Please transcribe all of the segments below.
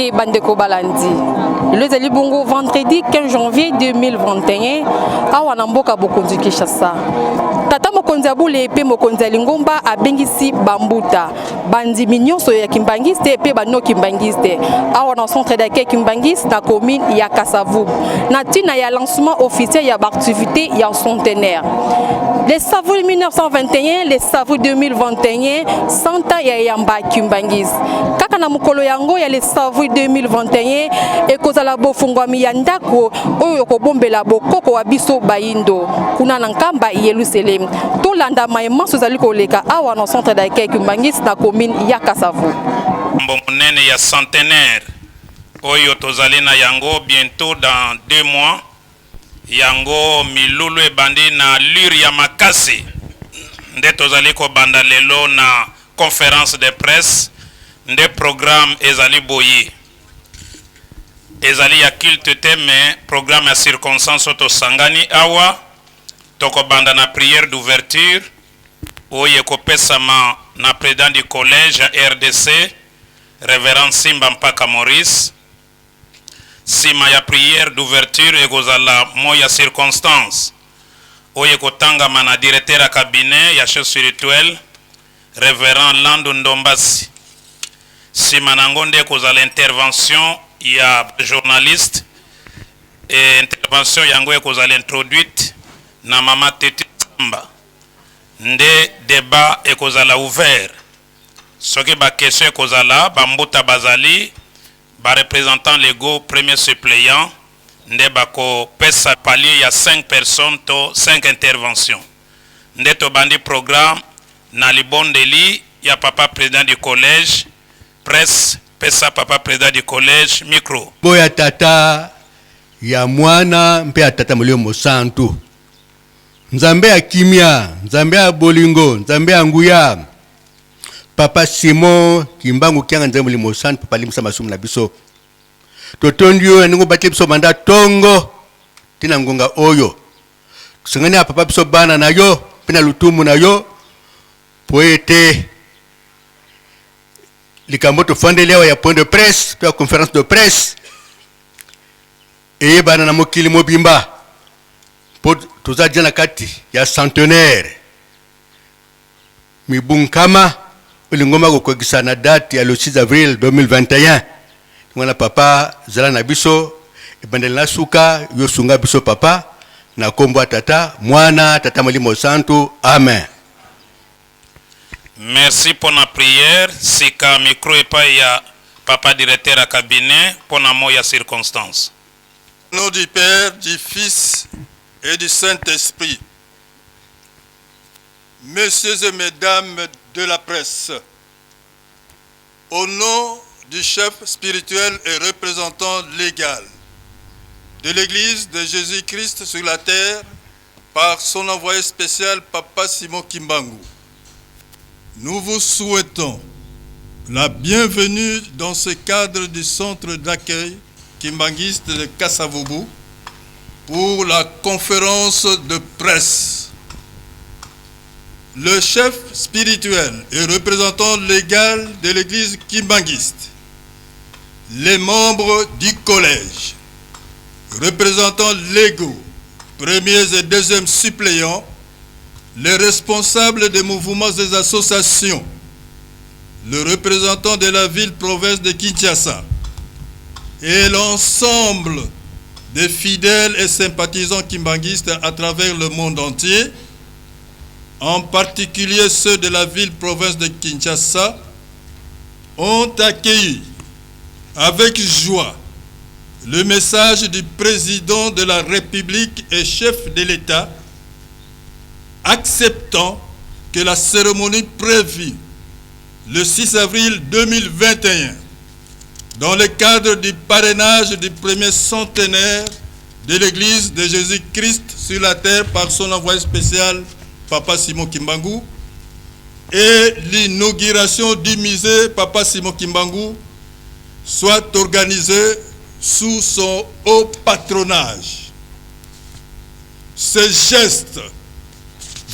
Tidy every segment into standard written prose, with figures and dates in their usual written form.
te bandeko balandi. Le zali bongo vendredi 15 janvier 2021 awa na mboka bokonzi Kinshasa. Tata mokonzi abule pe mokonzi lingomba abengisi bambuta bandi minyonso ya kimbangiste pe bano kimbangiste awa na centre d'accueil kimbangiste na commune ya Kasavubu na tina ya lancement officiel ya activité ya centenaire. Les Savour 1921, les Savour 2021, Santa ya Yamba Kimbangis. Kaka na mukolo yango ya les Savour 2021 e kozala bofungwami ya ndako oyo kobombela bokoko wa biso bayindo kuna na nkamba Yerusalem. To landa mayemanso zali koleka awa na centre d'accueil Kimbangis na commune ya Kasavubu. Mbonene ya centenaire oyo tozali na yango bientôt dans 2 mois. Yango milulu ebandi na lure ya makasi nde tozali ko banda lelo na conférence de presse nde programme ezali boyi ezali ya culte te mais programme ya circonstance oto sangani awa toko banda na prière d'ouverture oye kopesama na président du collège RDC révérend Simba Mpaka Maurice. Sima ya prière d'ouverture ekozala moya circonstance oye kotanga mana directeur à cabinet ya chef spirituel révérend Lando Ndombasi. Sima nango nde ekozala intervention ya journaliste et intervention yango ekozala introduite na mama Tete Samba nde débat ekozala ouvert soki ba question ekozala bambuta bazali ba représentant légaux premier suppléant nde bako pesa palier ya 5 personnes to 5 interventions nde to bandi programme na libondeli ya papa président du collège presse pesa papa président du collège micro boya tata ya mwana mpe ya tata molio mosantu nzambe ya kimia nzambe ya bolingo nzambe ya nguya Papa Simon Kimbangu kianga nzambe molio mosantu papa limsa masumu na biso totondio ningo batle biso manda tongo tina ngonga oyo kusangani ya papa biso bana na yo pina lutumu na yo poete likambo to fondelewa ya point de presse to conférence de presse e bana na mokili mobimba po tozadia na kati ya centenaire mibunkama ulingoma kokogisa na date ya le 6 avril 2021 ngwana papa zala na biso ebandela na suka yo sunga biso papa na kombo tata mwana tata molimo santo amen. Merci pour la prière. Sika micro et pas ya papa directeur à cabinet pour la moya circonstance. Au nom du Père, du Fils et du Saint-Esprit. Messieurs et mesdames de la presse, au nom du chef spirituel et représentant légal de l'Église de Jésus-Christ sur la terre par son envoyé spécial Papa Simon Kimbangu, nous vous souhaitons la bienvenue dans ce cadre du centre d'accueil kimbanguiste de Kasavubu pour la conférence de presse. Le chef spirituel et représentant légal de l'église kimbanguiste, les membres du collège, représentants légaux, premiers et deuxièmes suppléants, les responsables des mouvements et des associations, le représentant de la ville-province de Kinshasa et l'ensemble des fidèles et sympathisants kimbanguistes à travers le monde entier, en particulier ceux de la ville-province de Kinshasa, ont accueilli avec joie le message du président de la République et chef de l'État acceptant que la cérémonie prévue le 6 avril 2021 dans le cadre du parrainage du premier centenaire de l'Église de Jésus-Christ sur la terre par son envoyé spécial Papa Simon Kimbangu et l'inauguration du musée Papa Simon Kimbangu soit organisée sous son haut patronage. Ce geste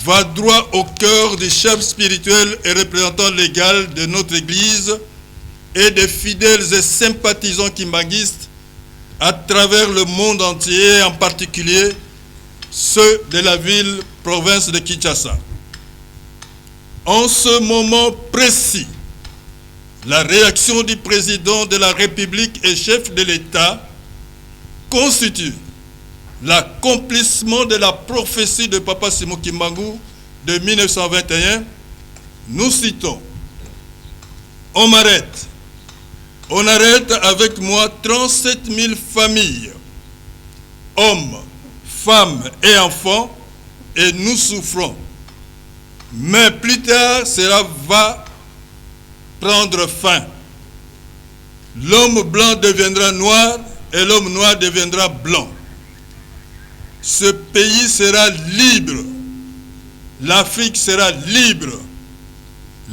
va droit au cœur du chef spirituel et représentant légal de notre Église et des fidèles et sympathisants kimbanguistes à travers le monde entier, en particulier ceux de la ville-province de Kinshasa. En ce moment précis, la réaction du président de la République et chef de l'État constitue l'accomplissement de la prophétie de Papa Simon Kimbangu de 1921. Nous citons: on m'arrête. On arrête avec moi 37 000 familles, hommes, femmes et enfants, et nous souffrons. Mais plus tard, cela va prendre fin. L'homme blanc deviendra noir et l'homme noir deviendra blanc. Ce pays sera libre. L'Afrique sera libre.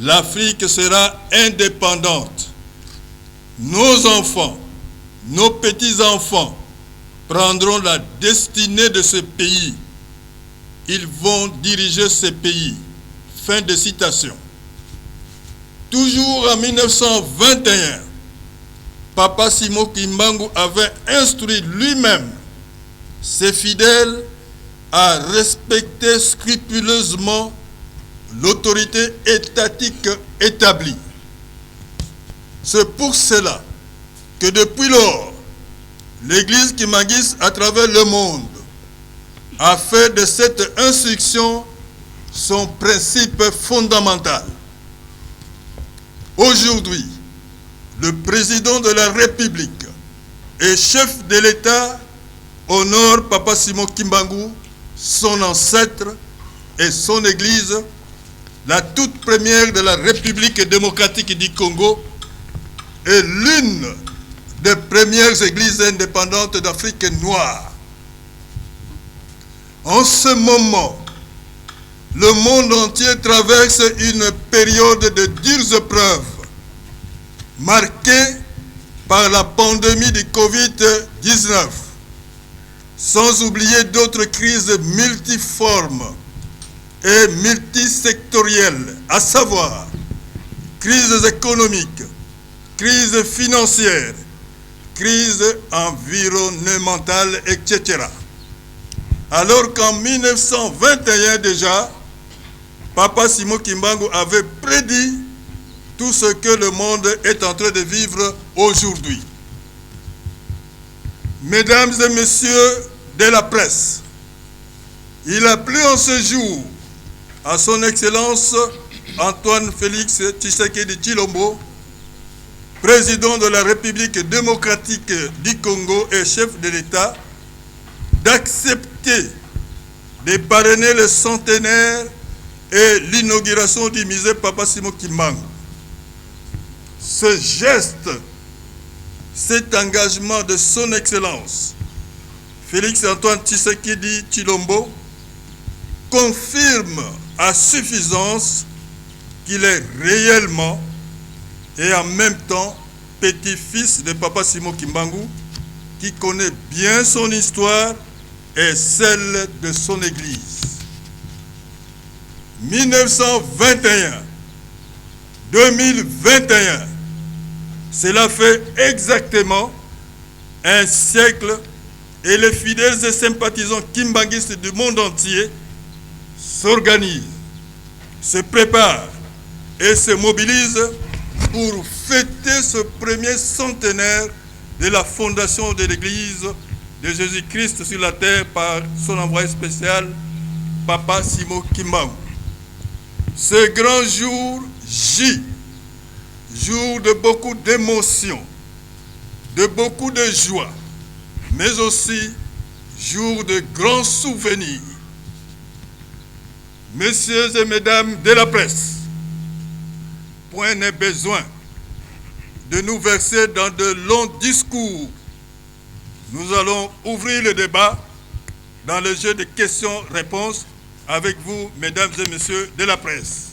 L'Afrique sera indépendante. Nos enfants, nos petits-enfants prendront la destinée de ce pays. Ils vont diriger ce pays. Fin de citation. Toujours en 1921, Papa Simon Kimbangu avait instruit lui-même ses fidèles à respecter scrupuleusement l'autorité étatique établie. C'est pour cela que depuis lors, l'Église kimbanguiste à travers le monde a fait de cette instruction son principe fondamental. Aujourd'hui, le président de la République et chef de l'État honore Papa Simon Kimbangu, son ancêtre et son Église, la toute première de la République démocratique du Congo et l'une des premières églises indépendantes d'Afrique noire. En ce moment, le monde entier traverse une période de dures épreuves, marquée par la pandémie du Covid-19, sans oublier d'autres crises multiformes et multisectorielles, à savoir crises économiques, crise financière, crise environnementale, etc. Alors qu'en 1921 déjà, Papa Simon Kimbangu avait prédit tout ce que le monde est en train de vivre aujourd'hui. Mesdames et messieurs de la presse, il a plu en ce jour à son Excellence Antoine Félix Tshisekedi Tshilombo, président de la République démocratique du Congo et chef de l'État, d'accepter de parrainer le centenaire et l'inauguration du musée Papa Simon Kimbangu. Ce geste, cet engagement de son Excellence Félix Antoine Tshisekedi Tshilombo confirme à suffisance qu'il est réellement et en même temps petit-fils de Papa Simon Kimbangu, qui connaît bien son histoire et celle de son Église. 1921, 2021, cela fait exactement un siècle et les fidèles et sympathisants kimbanguistes du monde entier s'organisent, se préparent et se mobilisent pour fêter ce premier centenaire de la fondation de l'Église de Jésus-Christ sur la terre par son envoyé spécial, Papa Simon Kimbangu. Ce grand jour J, jour de beaucoup d'émotions, de beaucoup de joie, mais aussi jour de grands souvenirs. Messieurs et mesdames de la presse, point n'est besoin de nous verser dans de longs discours. Nous allons ouvrir le débat dans le jeu de questions-réponses avec vous, mesdames et messieurs de la presse.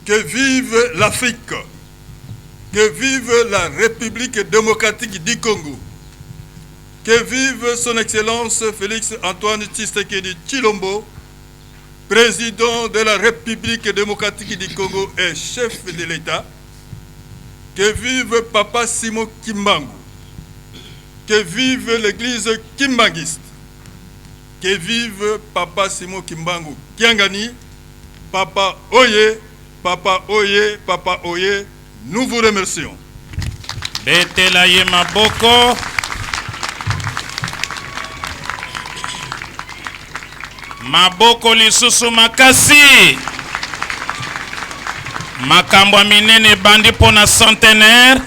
Que vive l'Afrique, que vive la République démocratique du Congo, que vive son Excellence Félix Antoine Tshisekedi Tshilombo, président de la République démocratique du Congo et chef de l'État, Que vive Papa Simon Kimbangu. Que vive l'église kimbanguiste. Que vive Papa Simon Kimbangu Kiangani. Papa Oye, Papa Oye, Papa Oye, nous vous remercions. Betelaye maboko. Maboko lisusu makasi. Makambo minene bandi pona centenaire.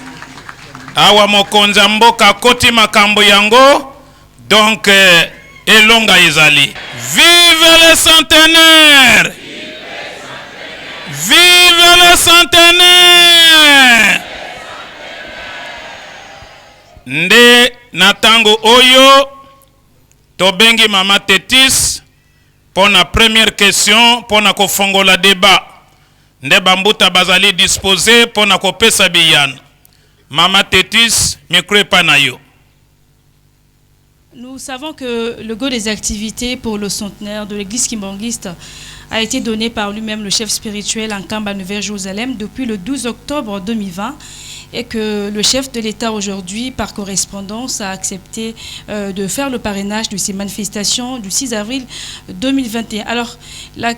Awa mokonza mboka koti makambo yango. Donc elonga ezali. Vive le centenaire! Vive le centenaire! Nde natango oyo tobengi Mama Tétis pour la première question pour na kofongola débat. Nde bambuta bazali disposé pour na kopesa biyana. Mama Tétis, micro pa na yo. Nous savons que le go des activités pour le centenaire de l'église kimbanguiste a été donné par lui-même, le chef spirituel en Kamba Nouvelle-Jérusalem, depuis le 12 octobre 2020, et que le chef de l'État aujourd'hui, par correspondance, a accepté de faire le parrainage de ces manifestations du 6 avril 2021. Alors,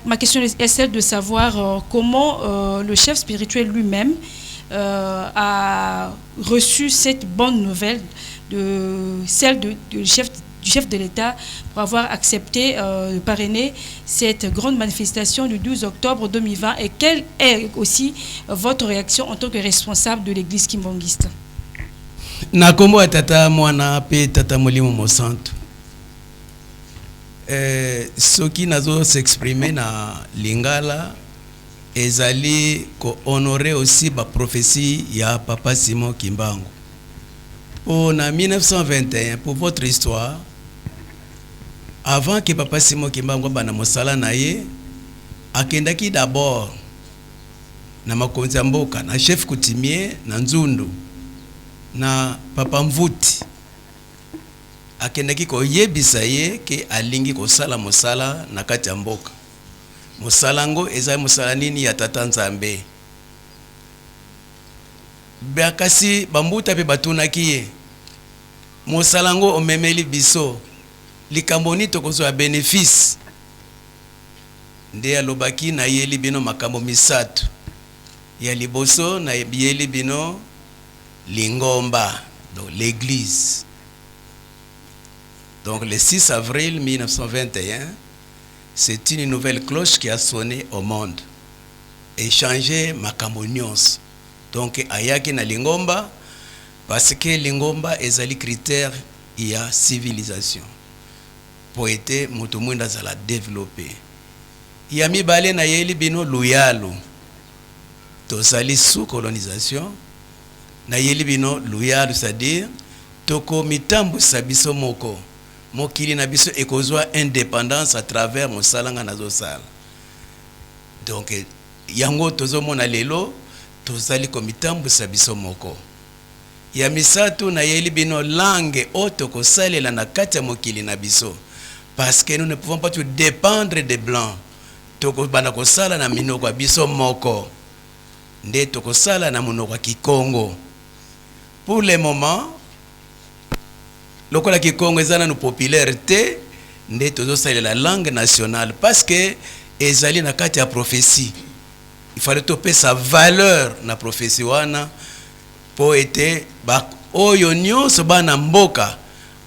ma question est celle de savoir comment le chef spirituel lui-même a reçu cette bonne nouvelle celle du chef de l'État pour avoir accepté de parrainer cette grande manifestation du 12 octobre 2020 et quelle est aussi votre réaction en tant que responsable de l'église kimbanguiste? Nakombo tata mwana pe tata molimo mosantu. Soki nazo s'exprimer na lingala ezali ko honorer aussi ba prophétie ya Papa Simon Kimbangu. En 1921, pour votre histoire, avant que Papa Simon Kimbangu bana mosala na ye, akendaki d'abord na makonzi mboka na chef coutumier na Nzundu na Papa Mvuti. Akendaki ko yebisa ye ke alingi ko sala mosala na kati ya mboka. Mosala ngo eza mosala nini ya tata Nzambe. Bakasi bambuta pe batunaki ye. Mosalango omemeli biso likamboni tokozo ya bénéfice nde alobaki na yeli bino makambo misatu ya liboso na yeli bino lingomba donc l'église. Donc le 6 avril 1921 c'est une nouvelle cloche qui a sonné au monde et changé makambo nyonso. Donc ayaki na lingomba parce que lingomba ezali critère ya civilisation pour être mutu mwinda zala développer. Ya mibale na yeli bino luyalu tozali sous colonisation na yeli bino luyalu, c'est-à-dire toko mitambu sabiso moko mokili na biso ekozwa indépendance à travers mosalanga nazo sala. Donc yango tozo mona lelo tozali ko mitambu sabiso moko. Ya misatu na yeli bino langue oto ko salela na kati ya mokili na biso parce que nous ne pouvons pas tout dépendre des blancs. Toko bana ko sala na minoko ya biso moko nde toko sala na monoko ya Kikongo. Pour le moment lokola Kikongo ezana no popularité nde tozo salela la langue nationale parce que ezali na kati ya prophétie. Il fallait topé sa valeur na prophétie wana pour être ba oyo nyonso bana mboka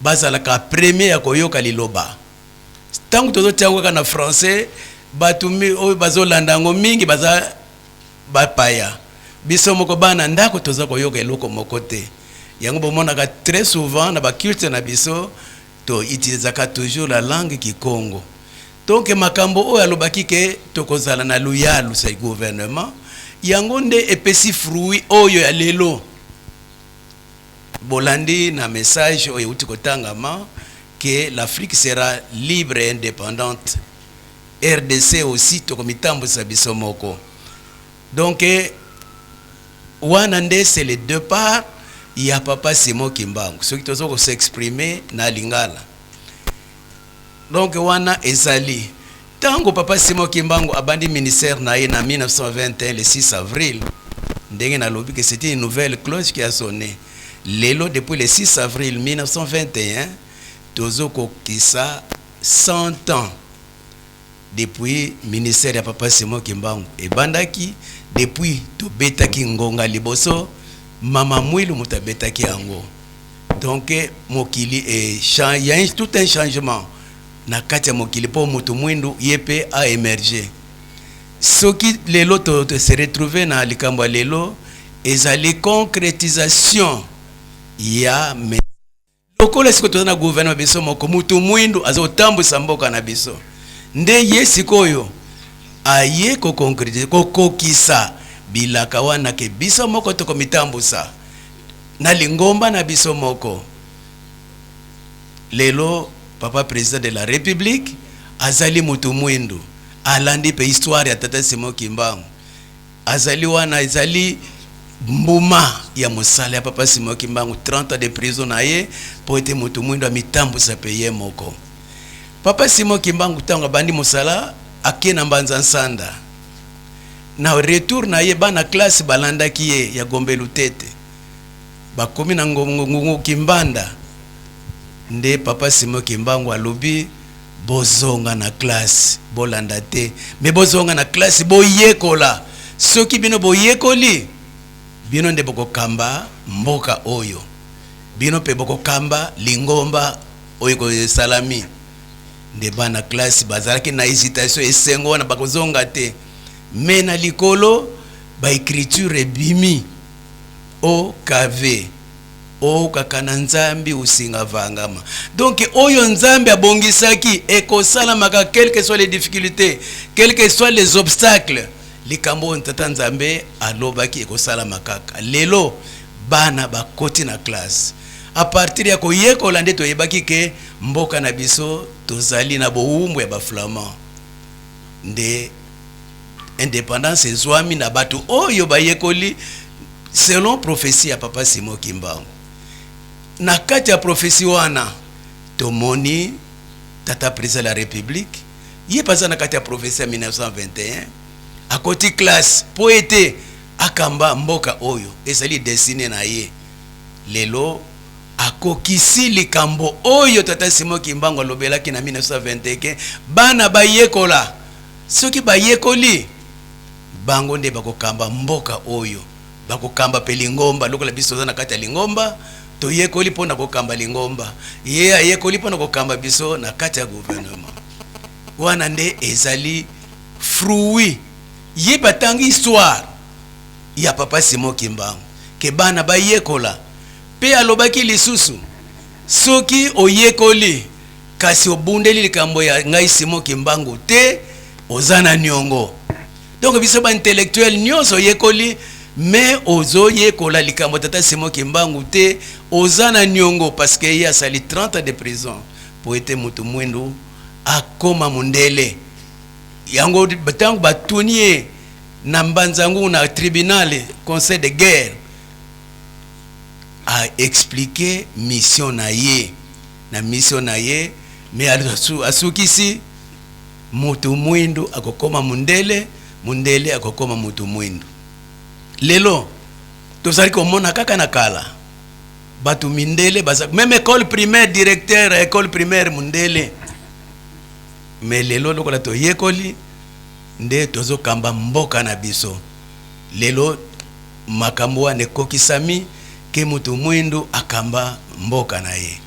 bazalaka premier ya koyoka liloba. Tangu tozo tiango na français batumi oyo bazolanda ngo mingi baza bapaya. Biso moko bana ndako toza koyoka eloko moko te. Yango bomonaka très souvent na ba culte na biso to utilisaka toujours la langue Kikongo. Donc makambo oyo alobaki ke tokozala na luyalu sa gouvernement yango nde epesi fruit oyo ya lelo. Bolandi na message oyo uti kotangama que l'Afrique sera libre et indépendante. RDC aussi toko mitambo sa biso moko. Donc wana nde c'est les deux parts ya Papa Simon Kimbangu. Ce qui tozo s'exprimer na lingala. Donc wana ezali tango Papa Simon Kimbangu abandi ministère na ye na 1921 le 6 avril ndenge nalobi que c'était une nouvelle cloche qui a sonné. Lelo depuis le 6 avril 1921 tozoko kisa 100 ans depuis ministère ya Papa Simon Kimbangu et bandaki depuis tobetaki ngonga liboso mama mwilu mutabetaki yango. Donc mokili il y a tout un changement na kati ya mokili po mutu mwindu yepe a émerger. Soki lelo to se retrouver na likambo lelo ezali concrétisation ya lokola siko tozana gouvernement biso moko mutu mwindu azotambusa mboka na biso nde yesikoyo aye ko concrétiser ko kokisa bilaka wana ke biso moko to komitambusa na lingomba na biso moko. Lelo papa président de la république azali mutu mwindu alandi pe histoire ya tata Simon Kimbangu azali wana ezali mbuma ya musala ya Papa Simon Kimbangu 30 ans de prison na ye po ete mutu mwindu amitambusa pe ye moko. Papa Simon Kimbangu tanga bandi musala ake na mbanza nsanda na retour na ye bana classe balanda kiye ya Gombelu Tete bakomi na ngungu Kimbanda nde Papa Simon Kimbangu alobi bozonga na classe bolanda te me bozonga na classe boyekola soki bino boyekoli bino nde bokokamba mboka oyo bino pe bokokamba lingomba oyo ko salami nde bana classe bazalaki na hésitation esengo na bakozonga te me na likolo ba écriture ebimi o kave o kakana nzambi usinga vangama. Donc oyo nzambi abongisaki ekosalamaka quelles que soient les difficultés, quels que soient les obstacles, likambo ntata nzambe alobaki ekosalamaka. Lelo bana bakoti na classe a partir ya koyekola nde toyebaki ke mboka na biso tozali na boumbu ya baflamand nde indépendance ezwami na batu oyo bayekoli selon prophétie ya Papa Simon Kimbangu. Na kati ya prophétie wana tomoni tata président de la république ye pasa na kati ya prophétie ya 1921 akoti classe poete akamba mboka oyo ezali destiné na ye. Lelo akokisi likambo oyo tata Simon Kimbangu alobelaki na 1921 bana bayekola soki bayekoli bango nde bakokamba mboka oyo bakokamba pe lingomba lokola biso na kati ya lingomba toyekoli pona kokamba lingomba ye ayekoli pona kokamba biso na kati ya gouvernement wana nde ezali fruit ye batangi histoire ya Papa Simon Kimbangu ke bana bayekola pe alobaki lisusu soki oyekoli kasi obundeli likambo ya ngai Simon Kimbangu te ozana nyongo. Donc biso ba intellectuel nyonso yekoli mais ozo yekola likambo tata Simon Kimbangu te ozana nyongo parce que il y a sali 30 ans de prison pour être mutu mwindu akoma mundele yango batangu batunie na mbanzangu na tribunal conseil de guerre a expliqué mission na ye mais asukisi mutu mwindu akokoma mundele mundele akokoma mutu mwindu. Lelo tozali komona kaka na kala batu mindele baza même école primaire directeur école primaire mundele mais lelo lokola to yekoli nde tozo kamba mboka na biso. Lelo makambo ane kokisami ke mutu mwindu akamba mboka na ye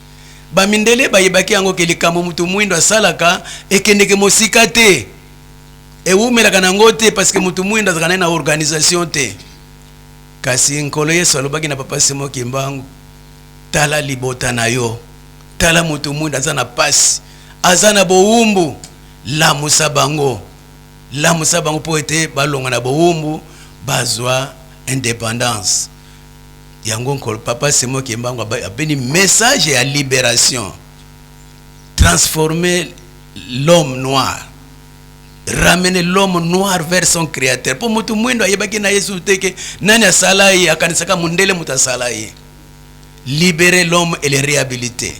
bamindele bayebaki yango ke likambo mutu mwindu asalaka ekendeke mosika te ewumelaka nango te parce que mutu mwindu azakana na organisation te. Kasi nkolo Yesu alobaki na Papa Simon Kimbangu tala libota na yo tala mutu mwindu azana pasi azana boumbu la musabango po ete balonga na boumbu bazwa indépendance yango nkolo Papa Simon Kimbangu abeni message ya libération transformer l'homme noir ramener l'homme noir vers son créateur. Pour mutu mwendo ayebaki na Yesu teke nani asala ye akanisaka mundele mutasala ye libérer l'homme et le réhabiliter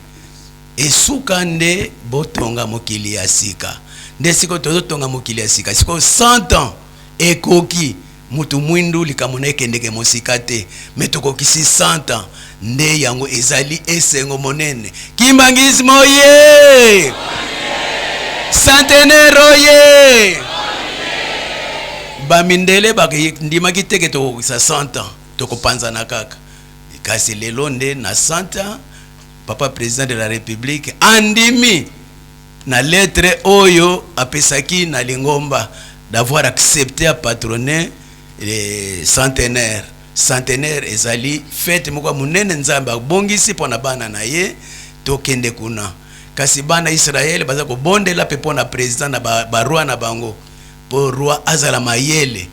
et soukande botonga mokili ya sika nde siko tozo tonga mokili ya sika siko 100 ans ekoki mutu mwindu likamuna ekendeke mosika te me tokokisi 100 ans nde yango ezali esengo monene. Kimbangisi moye, centenaire oye, bamindele ndimaki teke tokokisa 100 ans tokopanzana kaka kasi lelo nde na 100 ans papa président de la république andimi na lettre oyo apesaki na Lingomba d'avoir accepté à patronner les centenaires. Centenaire ezali fête moko munene nzambe abongisi pona bana na ye tokende kuna kasi bana Israël baza ko bondela pe pona président na baroi na bango po roi azala mayele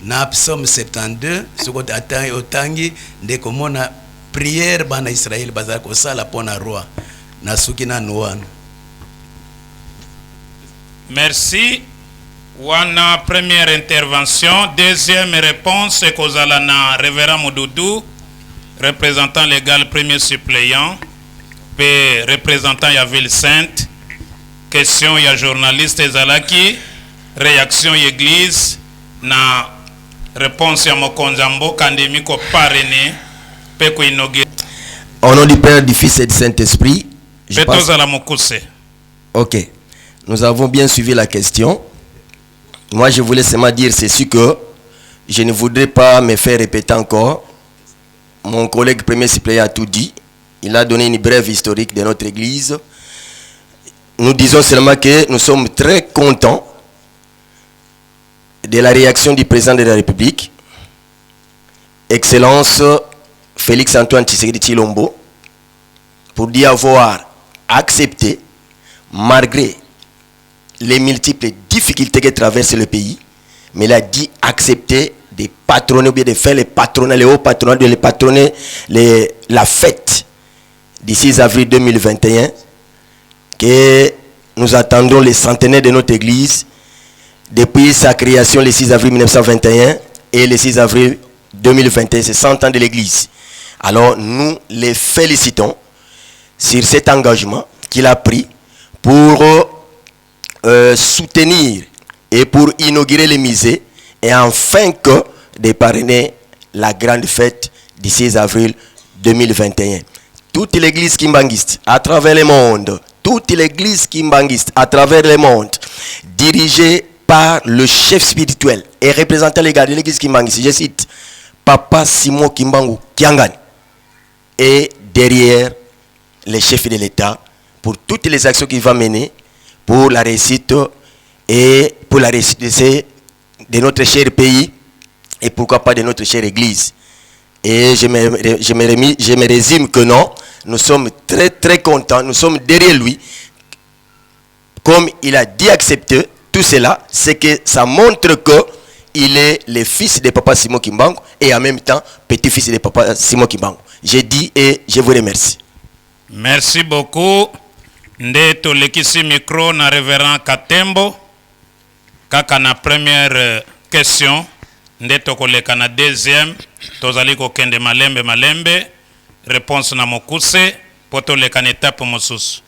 na psaume 72 soko atangi otangi nde komona prière bana Israël baza ko sala pona roi na suki na noano. Merci. Wana première intervention, deuxième réponse c'est kozala na révérend Modoudou, représentant légal premier suppléant, pe représentant ya ville sainte. Question ya journaliste ezalaki, réaction ya église na réponse ya mokonzambo kandemi ko parrainer pe ko inaugurer. Au nom du Père, du Fils et du Saint-Esprit, je passe... Ok, nous avons bien suivi la question. Moi, je voulais seulement dire ceci que je ne voudrais pas me faire répéter encore. Mon collègue premier suppléant a tout dit. Il a donné une brève historique de notre Église. Nous disons seulement que nous sommes très contents de la réaction du président de la République, Excellence Félix Antoine Tshisekedi Tshilombo, pour d'y avoir accepté, malgré les multiples difficultés que traverse le pays, mais il a dit accepter de patronner, ou bien de faire les patronats, les hauts patronats, de les patronner la fête du 6 avril 2021, que nous attendons les centenaires de notre Église depuis sa création le 6 avril 1921 et le 6 avril 2021, c'est 100 ans de l'Église. Alors nous les félicitons sur cet engagement qu'il a pris pour soutenir et pour inaugurer les musées et enfin que de parrainer la grande fête du 6 avril 2021. Toute l'église kimbanguiste à travers le monde, toute l'église kimbanguiste à travers le monde, dirigée par le chef spirituel et représentant légal de l'église kimbanguiste, je cite, Papa Simon Kimbangu Kiangani, et derrière les chefs de l'État pour toutes les actions qu'il va mener pour la réussite et pour la réussite de notre cher pays et pourquoi pas de notre chère église. Et je me résume que non, nous sommes très très contents, nous sommes derrière lui. Comme il a dit accepter tout cela, c'est que ça montre que il est le fils de Papa Simon Kimbangu et en même temps petit-fils de Papa Simon Kimbangu. J'ai dit et je vous remercie. Merci beaucoup. Nde tolekisi micro na révérend Katembo kaka na première question nde tokoleka na deuxième tozali kokende malembe réponse na mokuse po toleka na étape mosusu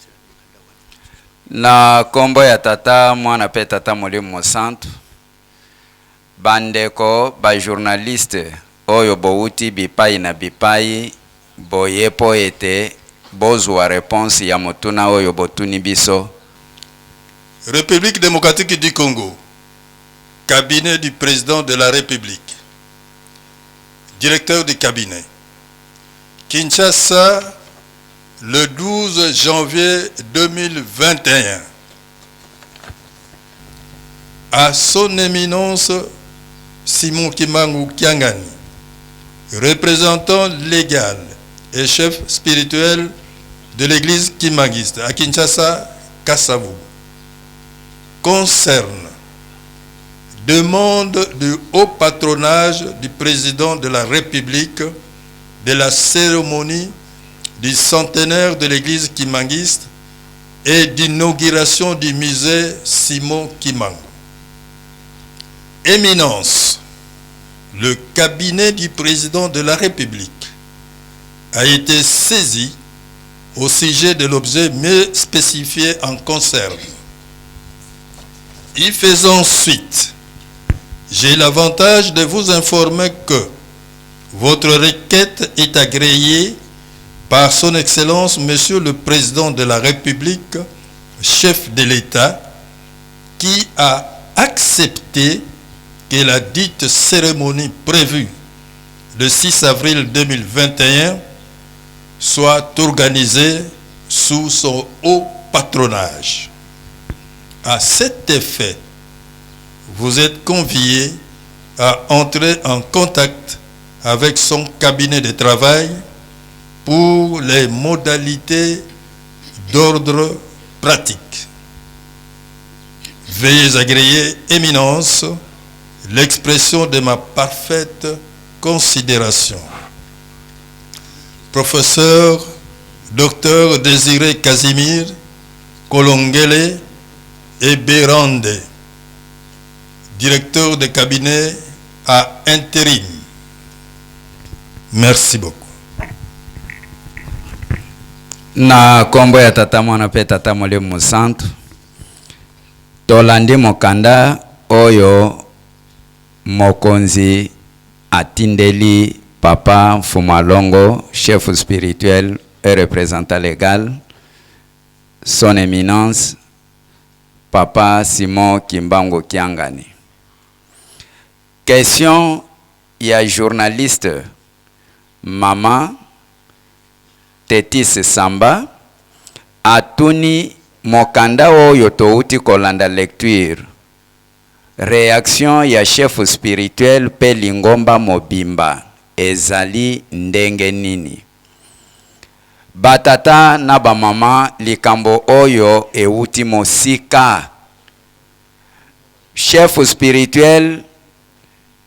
na kombo ya tata mwana pe tata molimo santu bandeko ba journaliste oyo bouti bipai na bipai boyepo ete bozwa réponse ya motuna oyo botuni biso. République démocratique du Congo, cabinet du président de la République, directeur du cabinet, Kinshasa, le 12 janvier 2021, à son éminence Simon Kimbangu Kiangani, représentant légal et chef spirituel de l'église kimbanguiste à Kinshasa, Kasavu, concerne demande du haut patronage du président de la République de la cérémonie du centenaire de l'église kimbanguiste et d'inauguration du musée Simon Kimbangu. Éminence, le cabinet du président de la République a été saisi au sujet de l'objet mieux spécifié en concerne. Y faisant suite, j'ai l'avantage de vous informer que votre requête est agréée par son Excellence Monsieur le Président de la République, chef de l'État, qui a accepté que la dite cérémonie prévue le 6 avril 2021 soit organisée sous son haut patronage. À cet effet, vous êtes conviés à entrer en contact avec son cabinet de travail pour les modalités d'ordre pratique. Veuillez agréer, Éminence, l'expression de ma parfaite considération. Professeur Dr Désiré Casimir Kolongele et Bérande, directeur de cabinet à intérim. Merci beaucoup. Na kombo ya tata mwana pe tata Molimo Santu tolandi mokanda oyo mokonzi atindeli papa Fumalongo, chef spirituel et représentant légal, son éminence papa Simon Kimbangu Kiangani. Question ya journaliste Mama Tetis Samba atuni mokanda oyo touti kolanda lecture. Réaction ya chef spirituel pe Lingomba Mobimba ezali ndenge nini? Batata na bamama likambo oyo euti mosika. Chef spirituel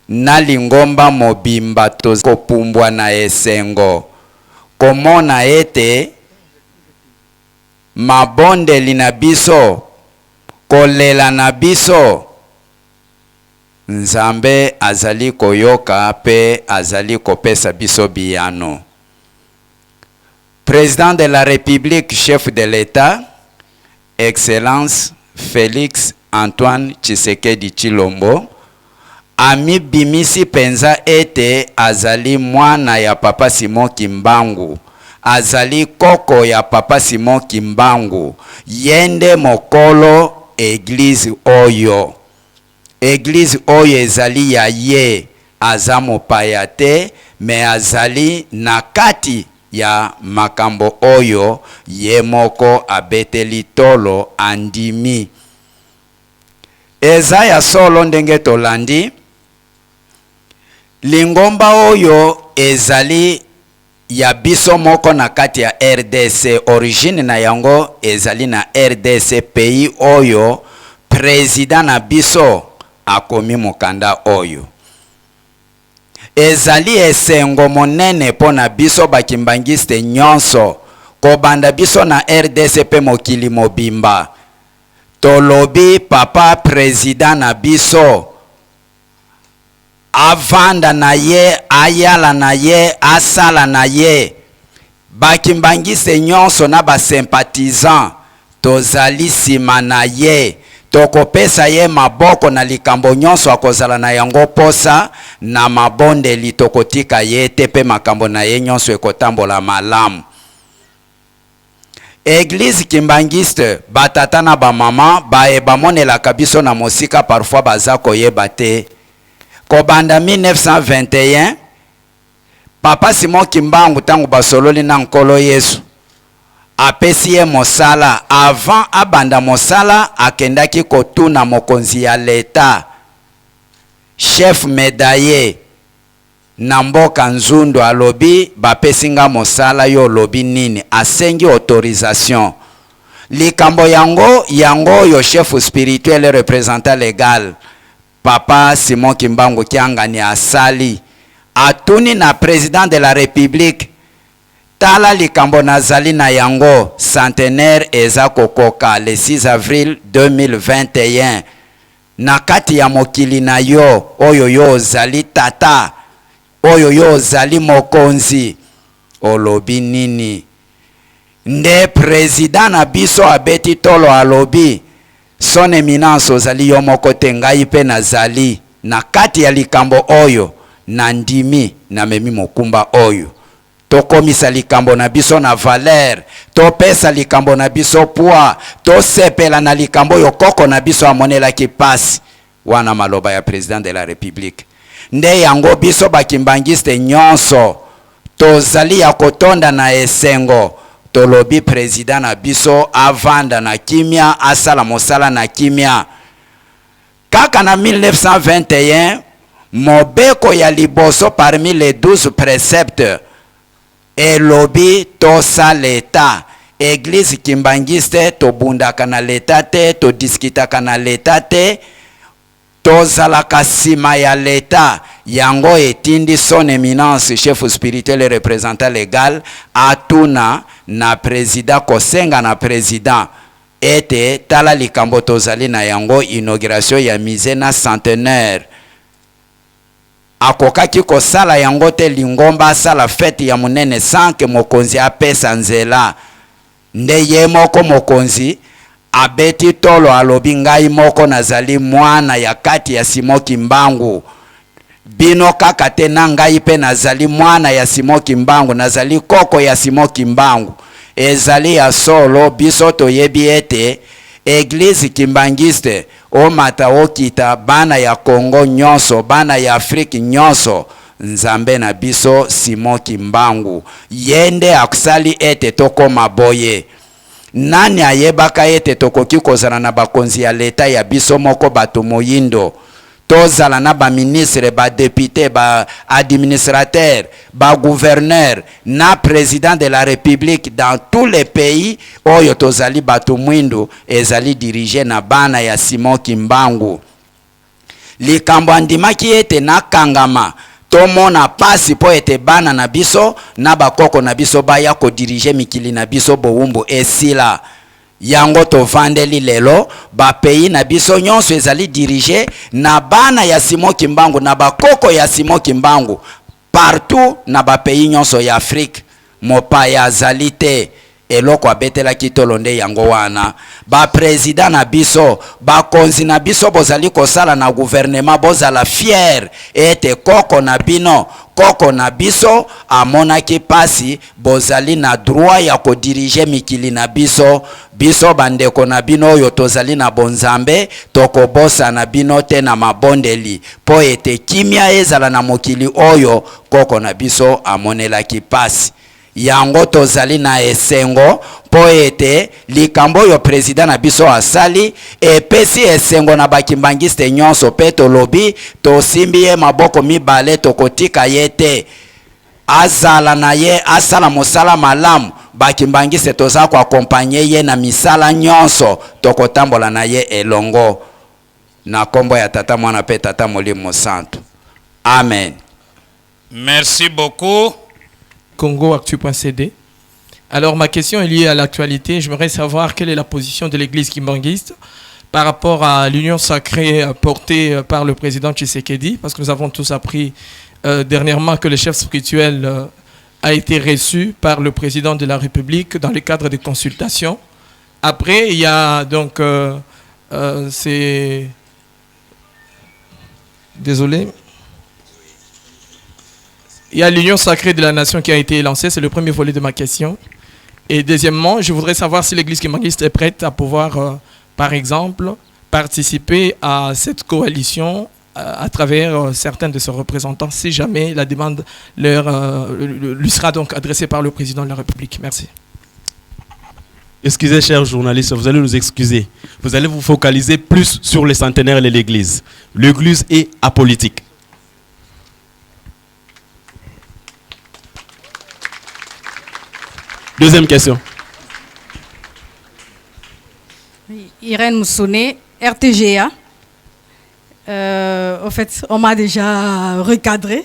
na Lingomba Mobimba tokopumbwa na esengo komona ete mabondeli na biso kolela na biso Nzambe azali koyoka pe azali kopesa biso biyano. Président de la République, chef de l'État, Excellence Félix Antoine Tshisekedi Tshilombo, ami bimisi penza ete azali mwana ya papa Simon Kimbangu, azali koko ya papa Simon Kimbangu, yende mokolo église oyo. Église oyo ezali ya ye, aza mopaya te, me azali na kati ya makambo oyo ye moko abeteli tolo andimi. Eza ya solo ndenge tolandi, Lingomba oyo ezali ya biso moko na kati ya RDC, origine na yango ezali na RDC, pays oyo président na biso akomi mokanda oyo. Ezali esengo monene po na biso bakimbangiste nyonso kobanda biso na RDC pe mokili mobimba. Tolobi papa président na biso avanda na ye, ayala na ye, asala na ye. Bakimbangiste nyonso na basympathisant tozali sima na ye. Tokopesa ye maboko na likambo nyonso akozala na yango posa na mabondeli tokotika ye tepe makambo na ye nyonso ekotambola malamu. Église kimbangiste batata na bamama bamonelaka biso na mosika parfois baza koyeba te. Kobanda 1921 papa Simon Kimbangu tangu basololi na nkolo Yesu apesi ye mosala. Avant abanda mosala akendaki kotuna mokonzi ya leta chef médaillé na mboka Nzundu alobi bapesinga mosala yo lobi nini, asengi autorisation. Likambo yango yo chef spirituel et représentant légal papa Simon Kimbangu Kiangani asali atuni na président de la République tala likambo nazali na yango centenaire eza kokoka le 6 avril 2021 na kati ya mokili na yo oyo yo ozali tata oyo yo ozali mokonzi olobi nini? Nde président na biso abeti tolo alobi son éminence ozali yo moko te ngai pe nazali na kati ya likambo oyo na ndimi na memi mokumba oyo tokomisa likambo na biso na valeur, topesa likambo na biso poids, tosepela na likambo oyo koko na biso amonelaki pasi. Wana maloba ya président de la république. Nde yango biso bakimbangiste nyonso tozali ya kotonda na esengo, tolobi président na biso avanda na kimia, asala mosala na kimia. Kaka na 1921 mobeko ya liboso parmi les 12 préceptes elobi tosa l'État. Église kimbangiste tobundaka na l'État te, todiskitaka na l'État te, tozalaka sima ya l'État. Yango etindi son éminence chef spirituel et représentant légal atuna na président kosenga na président ete tala likambo tozali na yango inauguration ya musée na centenaire. Akokaki kosala yango te Lingomba asala fete ya munene sanke mokonzi apesa nzela. Nde ye moko mokonzi abeti tolo alobi ngai moko nazali mwana ya kati ya Simoki Mbangu. Bino kaka te na ngai pe nazali mwana ya Simoki Mbangu, nazali koko ya Simoki Mbangu. Ezali ya solo biso toyebi ete Église kimbangiste omata okita bana ya Congo nyonso, bana ya Afrique nyonso, nzambe na biso Simoki Mbangu. Yende akusali ete toko maboye. Nani ayebaka ete tokoki kozala na bakonzi ya leta ya biso moko bato moyindo? Tozala na ba ministre, ba député, ba administrateur, ba gouverneur, na président de la république dans tous les pays oyo tozali bato mwindo ezali dirigé na bana ya Simoki Mbangu. Likambo andimaki ete na kangama tomona pasi po ete bana na biso na bakoko na biso baya ko dirige mikili na biso bowumbu esila. Yango tovandeli lelo ba pays na biso nyonso ezali dirige na bana ya Simoki Mbangu na bakoko ya Simoki Mbangu partout na ba pays nyonso ya Afrique. Mopaya azali te eloko abetela kitolonde yango wana. Ba président na biso, ba konzi na biso bozali kosala na gouvernement bozala fier ete koko na bino, koko na biso amonaki pasi bozali na droit ya ko dirige mikili na biso. Biso bandeko na bino oyo tozali na bonzambe tokobosa na bino te na mabondeli po ete kimia ezala na mokili oyo koko na biso amonelaki pasi. Yango tozali na esengo po ete likambo yo président na biso asali epesi esengo na bakimbangiste nyonso pe tolobi tosimbi ye maboko mibale tokotika ye te. Azala na ye asala mosala malamu bakimbangiste toza ko akompanye ye na misala nyonso tokotambola na ye elongo na kombo ya tata mwana pe tata molimo santo. Amen. Merci beaucoup. CongoActu.cd. Alors ma question est liée à l'actualité. J'aimerais savoir quelle est la position de l'église kimbangiste par rapport à l'union sacrée portée par le président Tshisekedi, parce que nous avons tous appris dernièrement que le chef spirituel a été reçu par le président de la République dans le cadre des consultations. Après, il y a donc désolé. Il y a l'union sacrée de la nation qui a été lancée, c'est le premier volet de ma question. Et deuxièmement, je voudrais savoir si l'église kimbangiste est prête à pouvoir, par exemple, participer à cette coalition à travers certains de ses représentants, si jamais la demande lui sera donc adressée par le président de la République. Merci. Excusez, chers journalistes, vous allez nous excuser. Vous allez vous focaliser plus sur les centenaires et l'église. L'église est apolitique. Deuxième question. Irène Moussouné, RTGA. En fait, on m'a déjà recadré.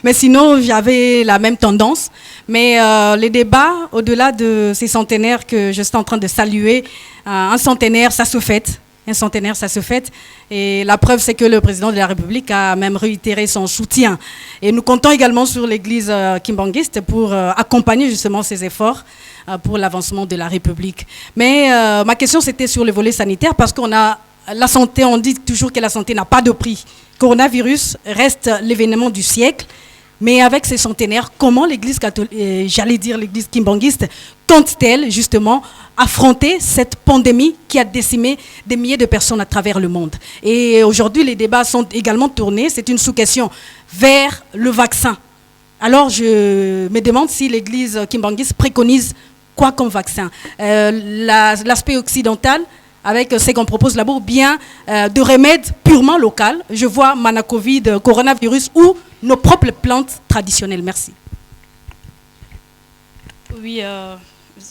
Mais sinon, j'avais la même tendance. Mais les débats, au-delà de ces centenaires que je suis en train de saluer, un centenaire, ça se fête. Un centenaire, ça se fête. Et la preuve, c'est que le président de la République a même réitéré son soutien. Et nous comptons également sur l'église kimbangiste pour accompagner justement ces efforts pour l'avancement de la République. Mais ma question, c'était sur le volet sanitaire, parce qu'on a la santé, on dit toujours que la santé n'a pas de prix. Coronavirus reste l'événement du siècle, mais avec ces centenaires, comment l'Église catholique, j'allais dire l'Église kimbanguiste, compte-t-elle justement affronter cette pandémie qui a décimé des milliers de personnes à travers le monde? Et aujourd'hui, les débats sont également tournés, c'est une sous-question, vers le vaccin. Alors, je me demande si l'Église kimbanguiste préconise quoi comme vaccin? L'aspect occidental, avec ce qu'on propose là-bas, ou bien de remèdes purement locaux. Je vois Manacovid, coronavirus, ou nos propres plantes traditionnelles. Merci. Oui,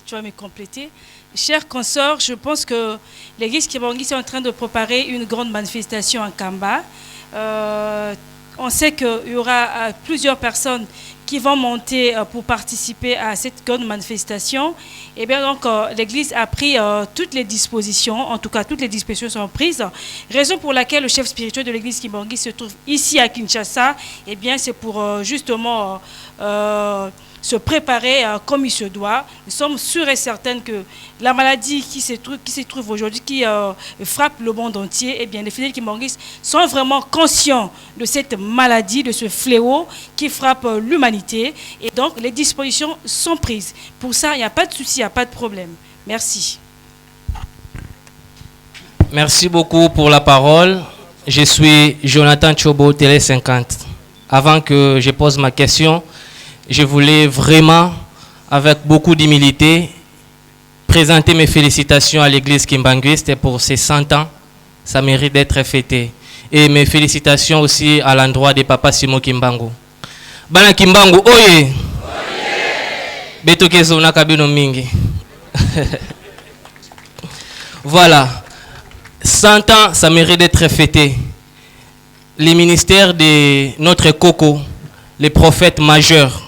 tu vas me compléter. Chers consorts, je pense que l'Église kimbanguiste est en train de préparer une grande manifestation en Kamba. On sait qu'il y aura plusieurs personnes qui vont monter pour participer à cette grande manifestation. Et bien donc, l'Église a pris toutes les dispositions, en tout cas toutes les dispositions sont prises. Raison pour laquelle le chef spirituel de l'Église kimbanguiste se trouve ici à Kinshasa, et bien c'est pour justement se préparer comme il se doit. Nous sommes sûrs et certains que la maladie qui se trouve aujourd'hui, qui frappe le monde entier, eh bien, les fidèles kimbanguistes sont vraiment conscients de cette maladie, de ce fléau qui frappe l'humanité. Et donc, les dispositions sont prises. Pour ça, il n'y a pas de souci, il n'y a pas de problème. Merci. Merci beaucoup pour la parole. Je suis Jonathan Chobo, Télé 50. Avant que je pose ma question, je voulais vraiment, avec beaucoup d'humilité, présenter mes félicitations à l'Église kimbanguiste pour ses 100 ans. Ça mérite d'être fêté. Et mes félicitations aussi à l'endroit de Papa Simon Kimbangu. Bana Kimbangu, oye! Beto kezo na kabino mingi. Voilà. 100 ans, ça mérite d'être fêté. Les ministères de notre Coco, les prophètes majeurs,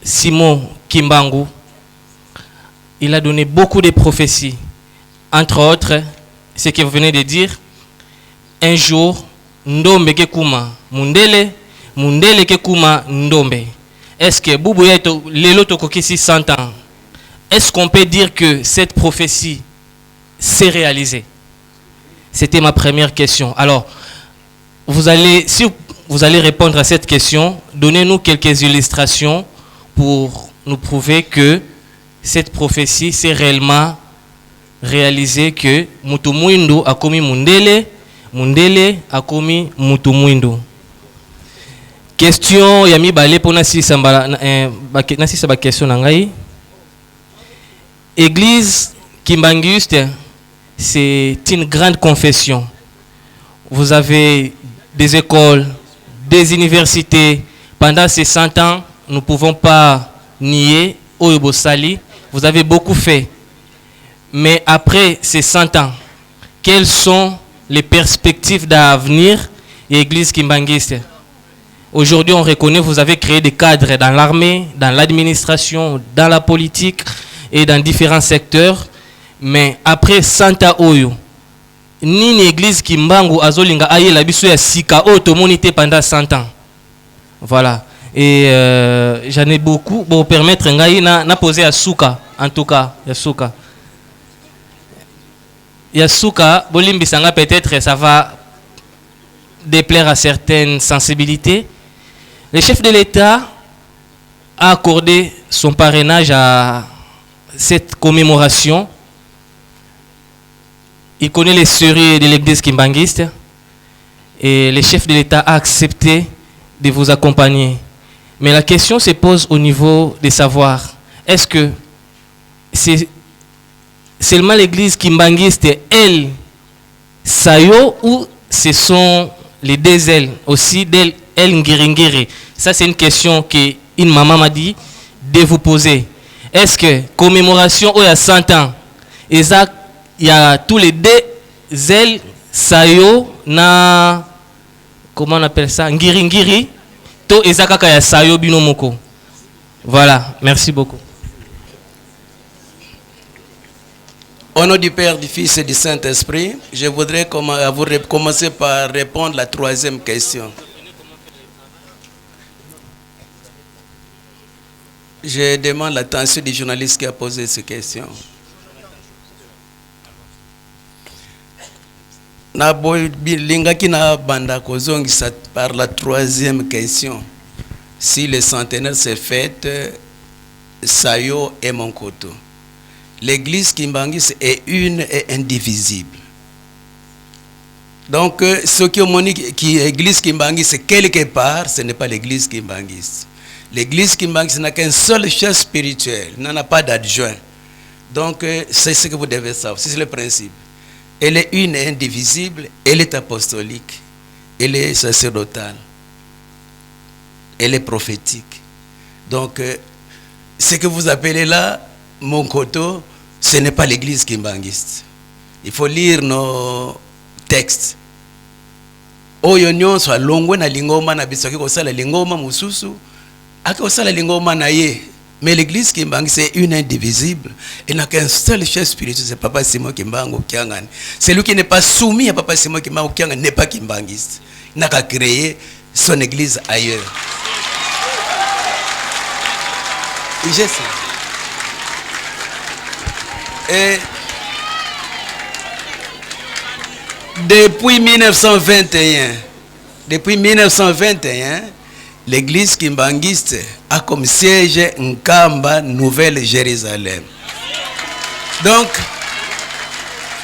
Simon Kimbangu, il a donné beaucoup de prophéties. Entre autres, ce que vous venez de dire, un jour, Ndombe Kekuma Mundele, Mundele Kekuma Ndombe. Est-ce que Boubou Yeto, Lelo Tokokisi 100 ans, est-ce qu'on peut dire que cette prophétie s'est réalisée? C'était ma première question. Alors, si vous allez répondre à cette question, donnez-nous quelques illustrations pour nous prouver que cette prophétie s'est réellement réalisée, que Mutumuindo a commis Mundele, Mundele a commis Mutumuindo. Question Yami Balé pour Nassi Samba question nangai. Église kimbanguiste, c'est une grande confession. Vous avez des écoles, des universités. Pendant ces 100 ans, nous ne pouvons pas nier, Oyobosali, vous avez beaucoup fait. Mais après ces 100 ans, quelles sont les perspectives d'avenir de l'Église kimbanguiste? Aujourd'hui, on reconnaît que vous avez créé des cadres dans l'armée, dans l'administration, dans la politique et dans différents secteurs. Mais après 100 ans, Oyo, ni l'Église kimbangu azolinga aye la biso ya sika automonité pendant 100 ans. Voilà. Et j'en ai beaucoup pour permettre ngai na poser à Souka, en tout cas, Yasuka. Yasuka, Bolimbisanga, peut-être ça va déplaire à certaines sensibilités. Le chef de l'État a accordé son parrainage à cette commémoration. Il connaît les sérieux de l'Église kimbanguiste et le chef de l'État a accepté de vous accompagner. Mais la question se pose au niveau des savoirs. Est-ce que c'est seulement l'Église kimbanguiste, elle, Sayo, ou ce sont les deux ailes aussi d'elle, elle Ngiringiri? Ça, c'est une question qu'une maman m'a dit de vous poser. Est-ce que commémoration où il y a 100 ans, il y a tous les deux ailes, Sayo, na, comment on appelle ça, Ngiringiri? Voilà, merci beaucoup. Au nom du Père, du Fils et du Saint-Esprit, je voudrais commencer par répondre à la troisième question. Je demande l'attention du journaliste qui a posé cette question. na lingaki na banda kozongisa par la troisième question. Si le centenaire se fête, Sayo et Monkoto. L'église Kimbangis est une et indivisible. Donc, ce qui est l'église Kimbangis, quelque part, ce n'est pas l'église Kimbangis. L'église Kimbangis n'a qu'un seul chef spirituel, n'en a pas d'adjoint. Donc, c'est ce que vous devez savoir, c'est le principe. Elle est une et indivisible, elle est apostolique, elle est sacerdotale, elle est prophétique. Donc, ce que vous appelez là, Monkoto, ce n'est pas l'église kimbangiste. Il faut lire nos textes. Oyo nyonso alongwe na lingoma na biso ki kosala lingoma mususu, aki kosala lingoma na ye. Mais l'église Kimbangi, c'est une indivisible. Il n'a qu'un seul chef spirituel, c'est Papa Simon Kimbango Kiangani. Celui qui n'est pas soumis à Papa Simon Kimbango Kiangani n'est pas kimbangiste. Il n'a qu'à créer son église ailleurs. Et j'ai ça. Et depuis 1921, l'église kimbangiste a comme siège Nkamba, Nouvelle-Jérusalem. Donc,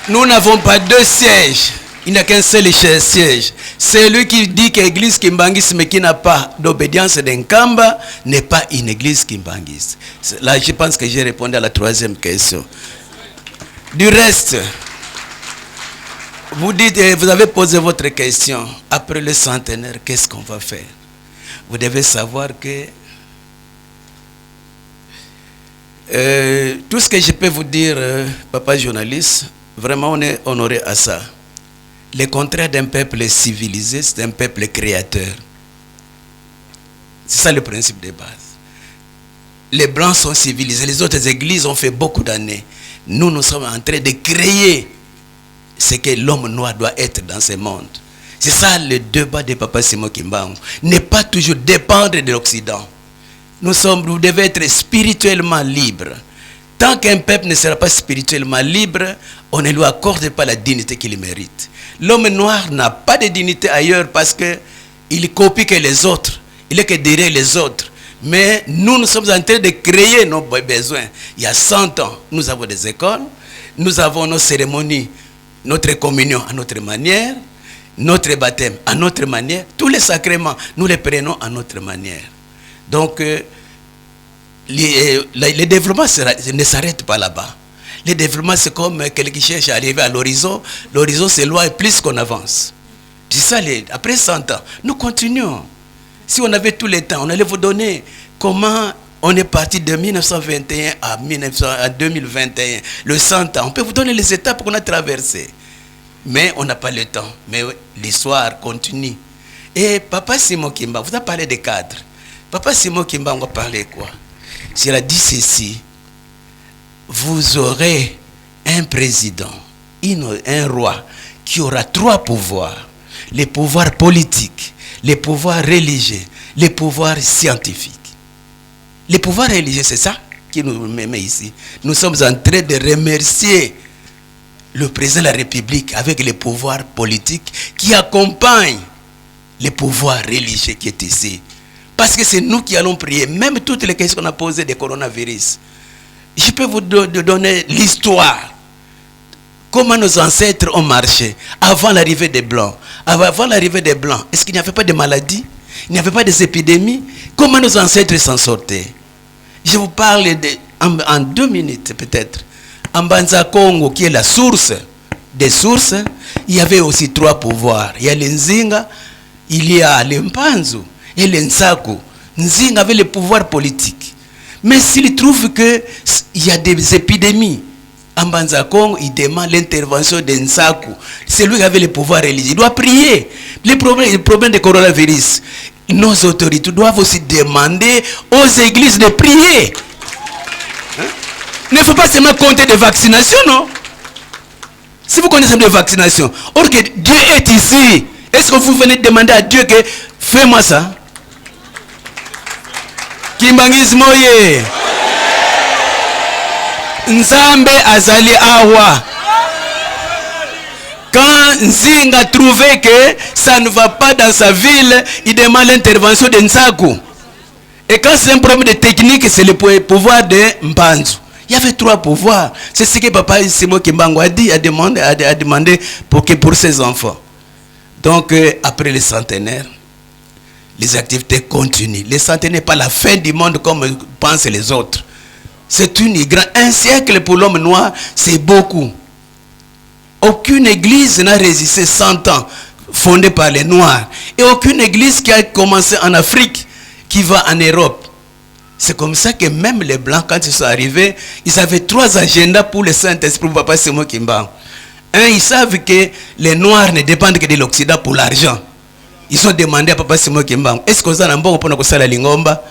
nous n'avons pas deux sièges. Il n'y a qu'un seul siège. Celui qui dit que l'église kimbangiste, mais qui n'a pas d'obédience d'Nkamba, n'est pas une église kimbangiste. Là, je pense que j'ai répondu à la troisième question. Du reste, vous dites, vous avez posé votre question. Après le centenaire, qu'est-ce qu'on va faire? Vous devez savoir que tout ce que je peux vous dire, papa journaliste, vraiment on est honoré à ça. Le contraire d'un peuple civilisé, c'est un peuple créateur. C'est ça le principe de base. Les Blancs sont civilisés, les autres églises ont fait beaucoup d'années. Nous sommes en train de créer ce que l'homme noir doit être dans ce monde. C'est ça le débat de Papa Simon Kimbangu. Ne pas toujours dépendre de l'Occident. Nous devons être spirituellement libres. Tant qu'un peuple ne sera pas spirituellement libre, on ne lui accorde pas la dignité qu'il mérite. L'homme noir n'a pas de dignité ailleurs parce qu'il copie que les autres. Il est que derrière les autres. Mais nous sommes en train de créer nos besoins. Il y a 100 ans, nous avons des écoles, nous avons nos cérémonies, notre communion à notre manière, notre baptême à notre manière, tous les sacrements, nous les prenons à notre manière. Donc, le développement ne s'arrête pas là-bas. Le développement, c'est comme quelqu'un qui cherche à arriver à l'horizon. L'horizon s'éloigne plus qu'on avance. C'est ça, après 100 ans, nous continuons. Si on avait tout le temps, on allait vous donner comment on est parti de 1921 à 2021, le 100 ans. On peut vous donner les étapes qu'on a traversées. Mais on n'a pas le temps. Mais l'histoire continue. Et Papa Simon Kimba, vous avez parlé des cadres. Papa Simon Kimba, on va parler quoi? S'il a dit ceci, vous aurez un président, un roi, qui aura 3 pouvoirs. Les pouvoirs politiques, les pouvoirs religieux, les pouvoirs scientifiques. Les pouvoirs religieux, c'est ça qui nous met ici. Nous sommes en train de remercier le président de la République avec les pouvoirs politiques qui accompagnent les pouvoirs religieux qui est ici. Parce que c'est nous qui allons prier. Même toutes les questions qu'on a posées des coronavirus. Je peux vous donner l'histoire. Comment nos ancêtres ont marché avant l'arrivée des Blancs. Avant l'arrivée des Blancs, est-ce qu'il n'y avait pas de maladies? Il n'y avait pas des épidémies? Comment nos ancêtres s'en sortaient? Je vous parle en 2 minutes peut-être. En Banza Congo, qui est la source des sources, il y avait aussi 3 pouvoirs. Il y a l'Nzinga, il y a l'Mpanzu et l'Nsaku. Nzinga avait le pouvoir politique. Mais s'il trouve qu'il y a des épidémies, en Banza Congo, il demande l'intervention de Nsaku. C'est lui qui avait le pouvoir religieux. Il doit prier. Les problèmes de coronavirus, nos autorités doivent aussi demander aux églises de prier. Il ne faut pas seulement compter des vaccinations, non? Si vous connaissez des vaccinations, or que Dieu est ici, est-ce que vous venez demander à Dieu que fais-moi ça? Kimbangismo ye. Nzambe azali awa. Quand Nzinga a trouvé que ça ne va pas dans sa ville, il demande l'intervention de Nsaku. Et quand c'est un problème de technique, c'est le pouvoir de Mbanzu. Il y avait 3 pouvoirs. C'est ce que Papa Simo Kimbangu a dit, a demandé pour ses enfants. Donc, après le centenaire, les activités continuent. Le centenaire n'est pas la fin du monde comme pensent les autres. C'est un siècle pour l'homme noir, c'est beaucoup. Aucune église n'a résisté 100 ans, fondée par les Noirs. Et aucune église qui a commencé en Afrique, qui va en Europe. C'est comme ça que même les Blancs, quand ils sont arrivés, ils avaient 3 agendas pour le Saint-Esprit, pour Papa Simo Kimbangu. Un, ils savent que les Noirs ne dépendent que de l'Occident pour l'argent. Ils ont demandé à Papa Simo Kimbangu, est-ce que vous avez un bon pour la lingomba?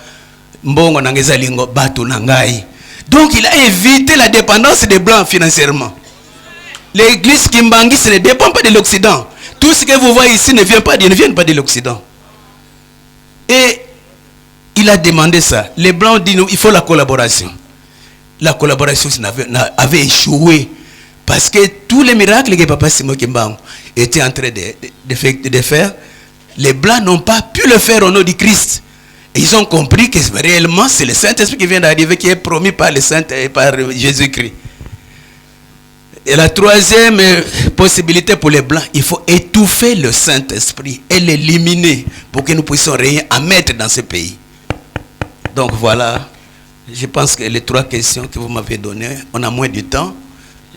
Mbongo nangeza lingo batu nangai. Donc il a évité la dépendance des Blancs financièrement. L'église Kimbangiste ne dépend pas de l'Occident. Tout ce que vous voyez ici ne vient pas de l'Occident. Et il a demandé ça. Les Blancs ont dit non, il faut la collaboration. La collaboration avait échoué. Parce que tous les miracles que Papa Simo Kimbangu était en train de faire, les Blancs n'ont pas pu le faire au nom du Christ. Et ils ont compris que réellement c'est le Saint-Esprit qui vient d'arriver, qui est promis par Jésus-Christ. Et la 3e possibilité pour les Blancs, il faut étouffer le Saint-Esprit et l'éliminer pour que nous puissions rien à mettre dans ce pays. Donc voilà, je pense que les 3 questions que vous m'avez données, on a moins de temps.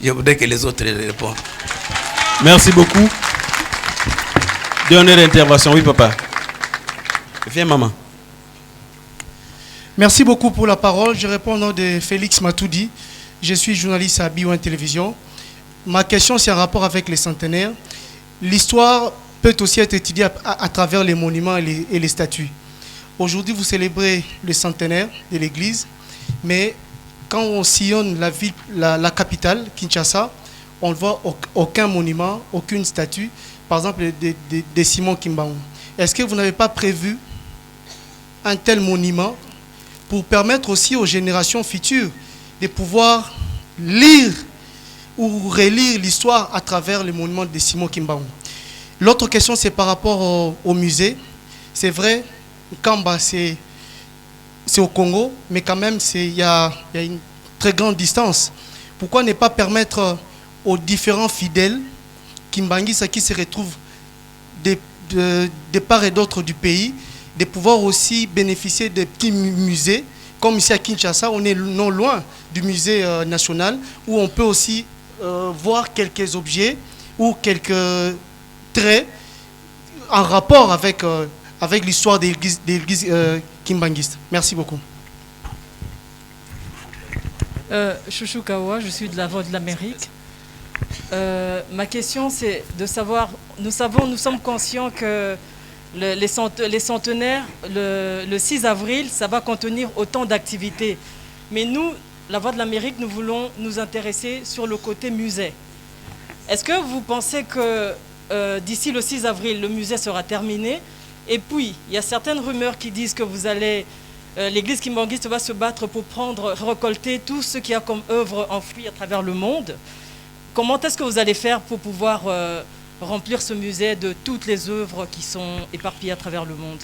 Je voudrais que les autres répondent. Merci beaucoup. Dernière intervention, oui papa. Viens maman. Merci beaucoup pour la parole. Je réponds au nom de Félix Matoudi. Je suis journaliste à B1 Télévision. Ma question, c'est en rapport avec les centenaires. L'histoire peut aussi être étudiée à travers les monuments et les statues. Aujourd'hui, vous célébrez le centenaire de l'église, mais quand on sillonne la ville, la capitale, Kinshasa, on ne voit aucun monument, aucune statue, par exemple de Simon Kimbangu. Est-ce que vous n'avez pas prévu un tel monument pour permettre aussi aux générations futures de pouvoir lire ou relire l'histoire à travers le monument de Simon Kimbangu? L'autre question, c'est par rapport au musée. C'est vrai, Kamba, c'est au Congo, mais quand même, il y a une très grande distance. Pourquoi ne pas permettre aux différents fidèles kimbanguistes qui se retrouvent de part et d'autre du pays de pouvoir aussi bénéficier de petits musées, comme ici à Kinshasa, on est non loin du musée national, où on peut aussi voir quelques objets ou quelques traits en rapport avec l'histoire de l'église kimbanguiste. Merci beaucoup. Chouchou Kawa, je suis de la Voix de l'Amérique. Ma question, c'est de savoir, nous sommes conscients que les centenaires, le 6 avril, ça va contenir autant d'activités. Mais nous, la Voix de l'Amérique, nous voulons nous intéresser sur le côté musée. Est-ce que vous pensez que d'ici le 6 avril, le musée sera terminé? Et puis, il y a certaines rumeurs qui disent que l'église kimbanguiste va se battre pour récolter tout ce qu'il y a comme œuvres enfouies à travers le monde. Comment est-ce que vous allez faire pour pouvoir remplir ce musée de toutes les œuvres qui sont éparpillées à travers le monde?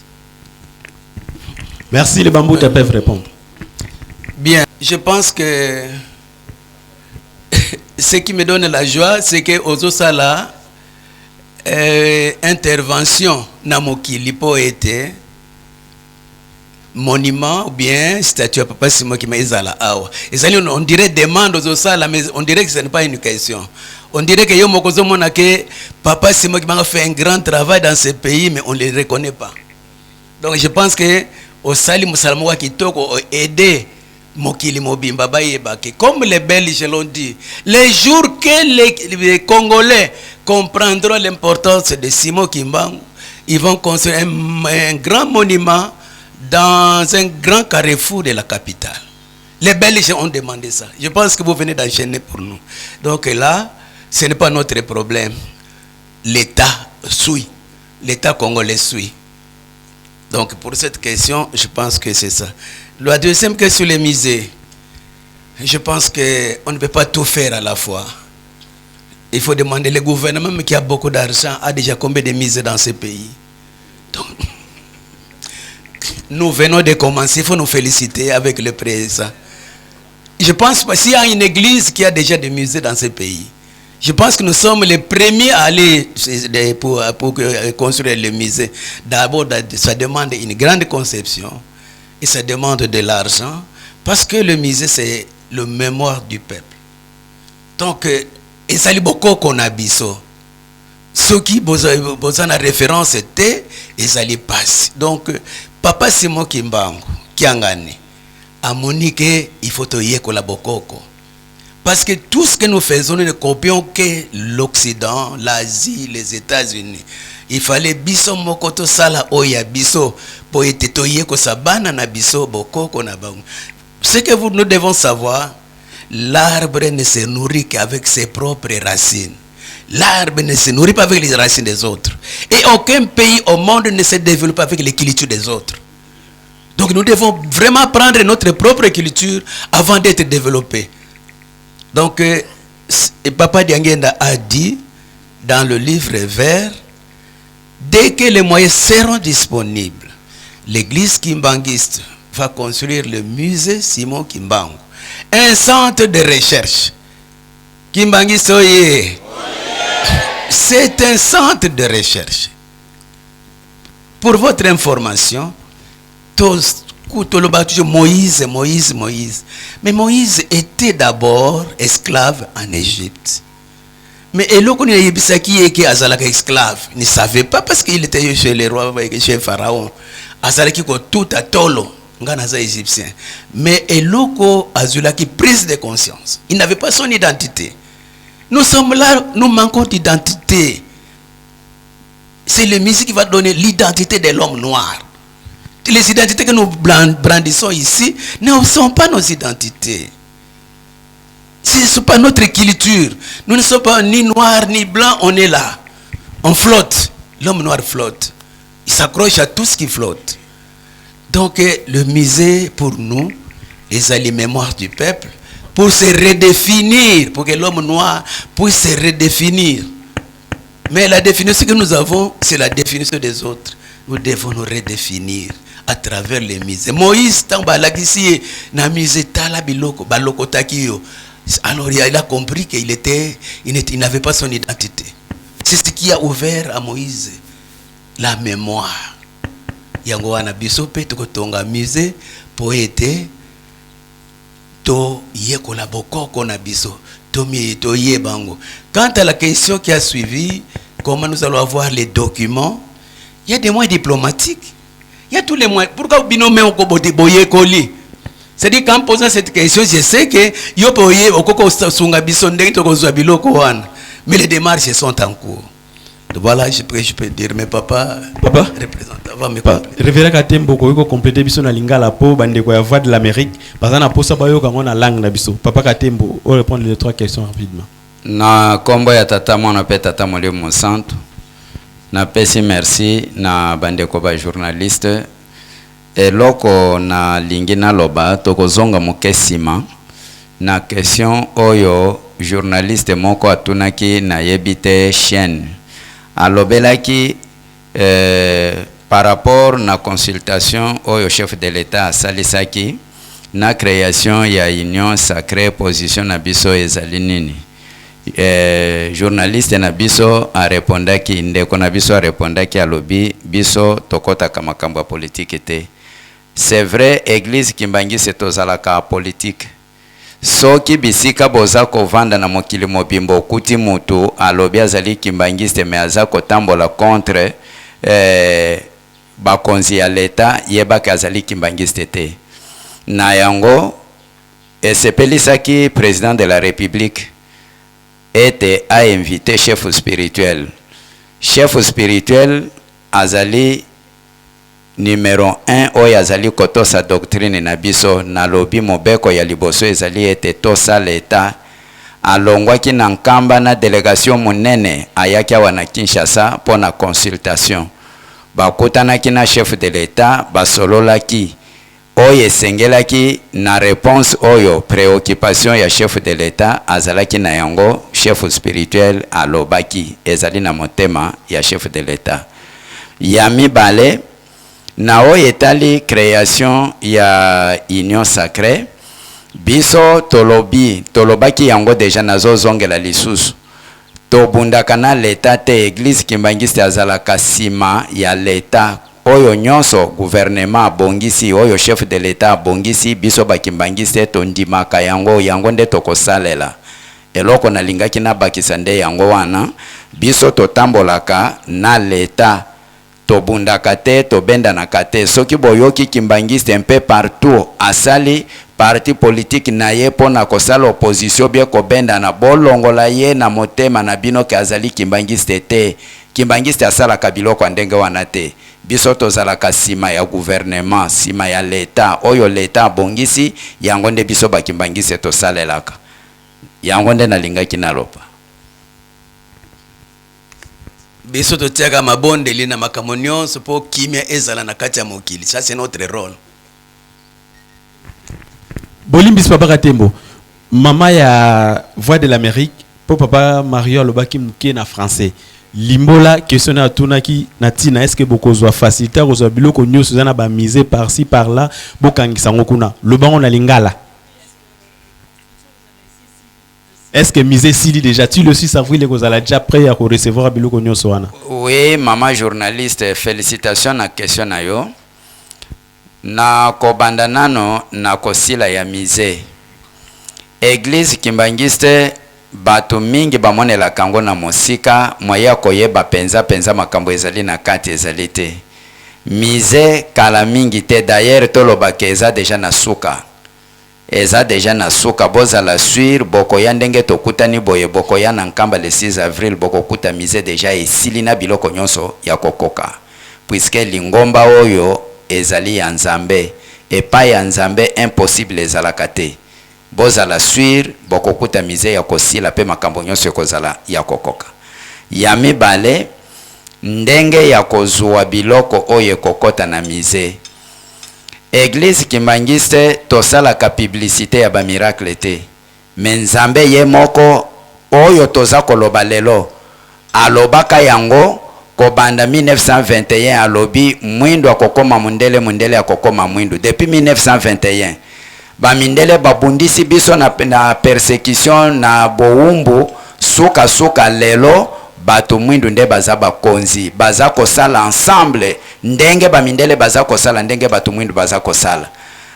Merci, les bambous peuvent répondre. Bien, je pense que ce qui me donne la joie, c'est que aux Osala, intervention namoki lipo été monument ou bien statue à Papa Simo Kimbangu awa. On dirait demande aux Osala, mais on dirait que ce n'est pas une question. On dirait que Yomokozo Monake, Papa Simo Kimbangu fait un grand travail dans ce pays, mais on ne le reconnaît pas. Donc je pense que au Sali Moussalmoua Kitoko aider Mokili Mobimba Bayebake, comme les Belges l'ont dit, les jours que les Congolais comprendront l'importance de Simon Kimbangu, ils vont construire un grand monument dans un grand carrefour de la capitale. Les Belges ont demandé ça. Je pense que vous venez d'enchaîner pour nous. Donc là, ce n'est pas notre problème. L'État suit. L'État congolais suit. Donc pour cette question, je pense que c'est ça. La deuxième question, les musées. Je pense qu'on ne peut pas tout faire à la fois. Il faut demander, le gouvernement qui a beaucoup d'argent a déjà combien de mises dans ce pays? Donc, nous venons de commencer, il faut nous féliciter avec le président. Je pense que s'il y a une église qui a déjà des musées dans ce pays, je pense que nous sommes les premiers à aller pour construire le musée. D'abord, ça demande une grande conception et ça demande de l'argent parce que le musée, c'est le mémoire du peuple. Donc, et ça beaucoup qu'on a biso. Ce qui besoin de référence était, et ça les passe. Donc, Papa Simon Kimbangu, Kiangani, a moniqué, il faut te y collaborer. Parce que tout ce que nous faisons, nous ne copions que l'Occident, l'Asie, les États-Unis. Il fallait biso mokoto sala oya biso pour être toye ko sabana na biso bokoko na bango. Ce que nous devons savoir, l'arbre ne se nourrit qu'avec ses propres racines. L'arbre ne se nourrit pas avec les racines des autres. Et aucun pays au monde ne se développe avec les cultures des autres. Donc nous devons vraiment prendre notre propre culture avant d'être développés. Donc, Papa Diangenda a dit dans le livre vert, dès que les moyens seront disponibles, l'église kimbanguiste va construire le musée Simon Kimbangu, un centre de recherche. Kimbanguiste, oye. C'est un centre de recherche. Pour votre information, Moïse. Mais Moïse était d'abord esclave en Égypte. Mais Eloko ni yebisaki eke azalaka esclave, ne savait pas parce qu'il était chez les rois, chez Pharaon. Azalaki ko tout à tolo, nganaza égyptien. Mais Eloko azulaki prise de conscience. Il n'avait pas son identité. Nous sommes là, nous manquons d'identité. C'est le musique qui va donner l'identité de l'homme noir. Les identités que nous brandissons ici ne sont pas nos identités. Ce n'est pas notre culture. Nous ne sommes pas ni noirs ni blancs, on est là. On flotte. L'homme noir flotte. Il s'accroche à tout ce qui flotte. Donc le musée pour nous, les les mémoires du peuple, pour se redéfinir, pour que l'homme noir puisse se redéfinir. Mais la définition que nous avons, c'est la définition des autres. Nous devons nous redéfinir à travers les musées. Moïse, na musée tala biloko, baloko takiyo. Alors il a compris qu'il n'avait pas son identité. C'est ce qui a ouvert à Moïse la mémoire. Yango wana biso pe tokotonga musée poete to yekola bokoko na biso to yebango. Quant à la question qui a suivi, comment nous allons avoir les documents, il y a des moyens diplomatiques. Il y a tous les moyens. Pourquoi vous binômez au Kobote Boye Koli? C'est-à-dire qu'en posant cette question, je sais que Yopoye au Koko Sungabisonde Tokozabilo Kohan. Mais les démarches sont en cours. Donc voilà, je peux dire, mais papa représentant va me compléter. Révérend Katembo, ko compléter biso na lingala po bande ko ya voix de l'Amérique. Parce que posa bayo kango na langue na biso. Papa Katembo, on répondre les trois questions rapidement. Na kombo ya tata mwana pe tata mole monsanto. Na pesi merci na bande ko ba journaliste. Eloko na lingina loba tokozonga mokesima na question oyo journaliste moko atunaki na yebite chaîne alobelaki par rapport na consultation oyo chef de l'État asalisaki na création ya union sacrée position na biso ezali nini. Journaliste na biso a répondaki ndeko na biso a répondaki alobi biso tokota makambo ya politique te. C'est vrai, église Kimbangisi tozalaka politique. Soki bisika boza kovanda na mokili mobimbo kuti mutu alobi azali Kimbangiste me aza kotambola contre bakonzi ya leta yebaka azali Kimbangiste te. Na yango esepelisaki président de la République ete a invité chef spirituel. Chef spirituel azali numéro 1 oyo azali kotosa doctrine na biso na lobi mobeko ya liboso ezali ete tosa leta alongwaki na nkamba na délégation munene ayaki awa na Kinshasa pona consultation bakutanaki na chef de l'État basololaki oyo esengelaki na réponse oyo préoccupation ya chef de l'état azalaki na yango chef spirituel alobaki ezali na motema ya chef de l'état. Ya mibale na oyo etali création ya union sacrée biso tolobaki yango deja nazozongela lisusu tobundaka na leta te église kimbangiste azalaka nsima ya leta oyo nyonso gouvernement abongisi oyo chef de l'état abongisi biso bakimbangiste tondimaka yango nde tokosalela eloko nalingaki nabakisa nde yango wana biso totambolaka na leta tobundaka te tobendanaka te soki boyoki kimbangiste mpe partout asali parti politique na ye mpona kosala opposition bie kobendana bolongola ye na motema na bino ke azali kimbangiste te kimbangiste asalaka biloko ndenge wana te biso tozalaka nsima ya gouvernement nsima ya leta oyo leta abongisi yango nde biso bakimbangiste tosalelaka yango nde nalingaki naloba biso totiaka mabondeli na makambo nyonso mpo kimia ezala na kati ya mokili. Ça c'est notre rôle. Bolimbis papa Katembo mama ya Voix de l'Amérique po papa Mario alobaki muke na français limbola question na tunaki na tina est-ce que bokozwa facilité kozwa biloko nyonso zana ba miser par ci par là bokangisa ngokuna lobango na lingala. Est-ce que miser sili déjà tu le 6 avril que vous allez déjà prêt à recevoir biloko nyonso wana? Oui, maman journaliste, félicitations na question na yo. Na kobanda nano na kosila ya mise. Église kimbangiste bato mingi bamonela kango na mosika moya koyeba penza makambo ezali na kati ezali te. Mise kala mingi te d'ailleurs tolobaka eza déjà na suka. Eza deja na suka bozala suir bokoya ndenge tokutani boye bokoya na nkamba le 6 avril bokokuta mise deja esili na biloko nyonso ya kokoka puisque lingomba oyo ezali ya nzambe epai ya nzambe impossible ezalaka te bozala suir bokokuta mise ya kosila pe makambo nyonso ekozala ya kokoka ya mibale ndenge ya kozwa biloko oyo ekokota na mise. Église kimbangiste tosalaka publicité ya ba miracle te me nzambe ye moko oyo toza koloba lelo alobaka yango kobanda 1921 alobi mwindu akokoma mundele akokoma mwindu depuis 1921 ba mindele babundisi biso na persécution na bowumbu suka lelo bato mwindu nde baza bakonzi baza kosala ensemble ndenge bamindele baza kosala ndenge bato mwindu baza kosala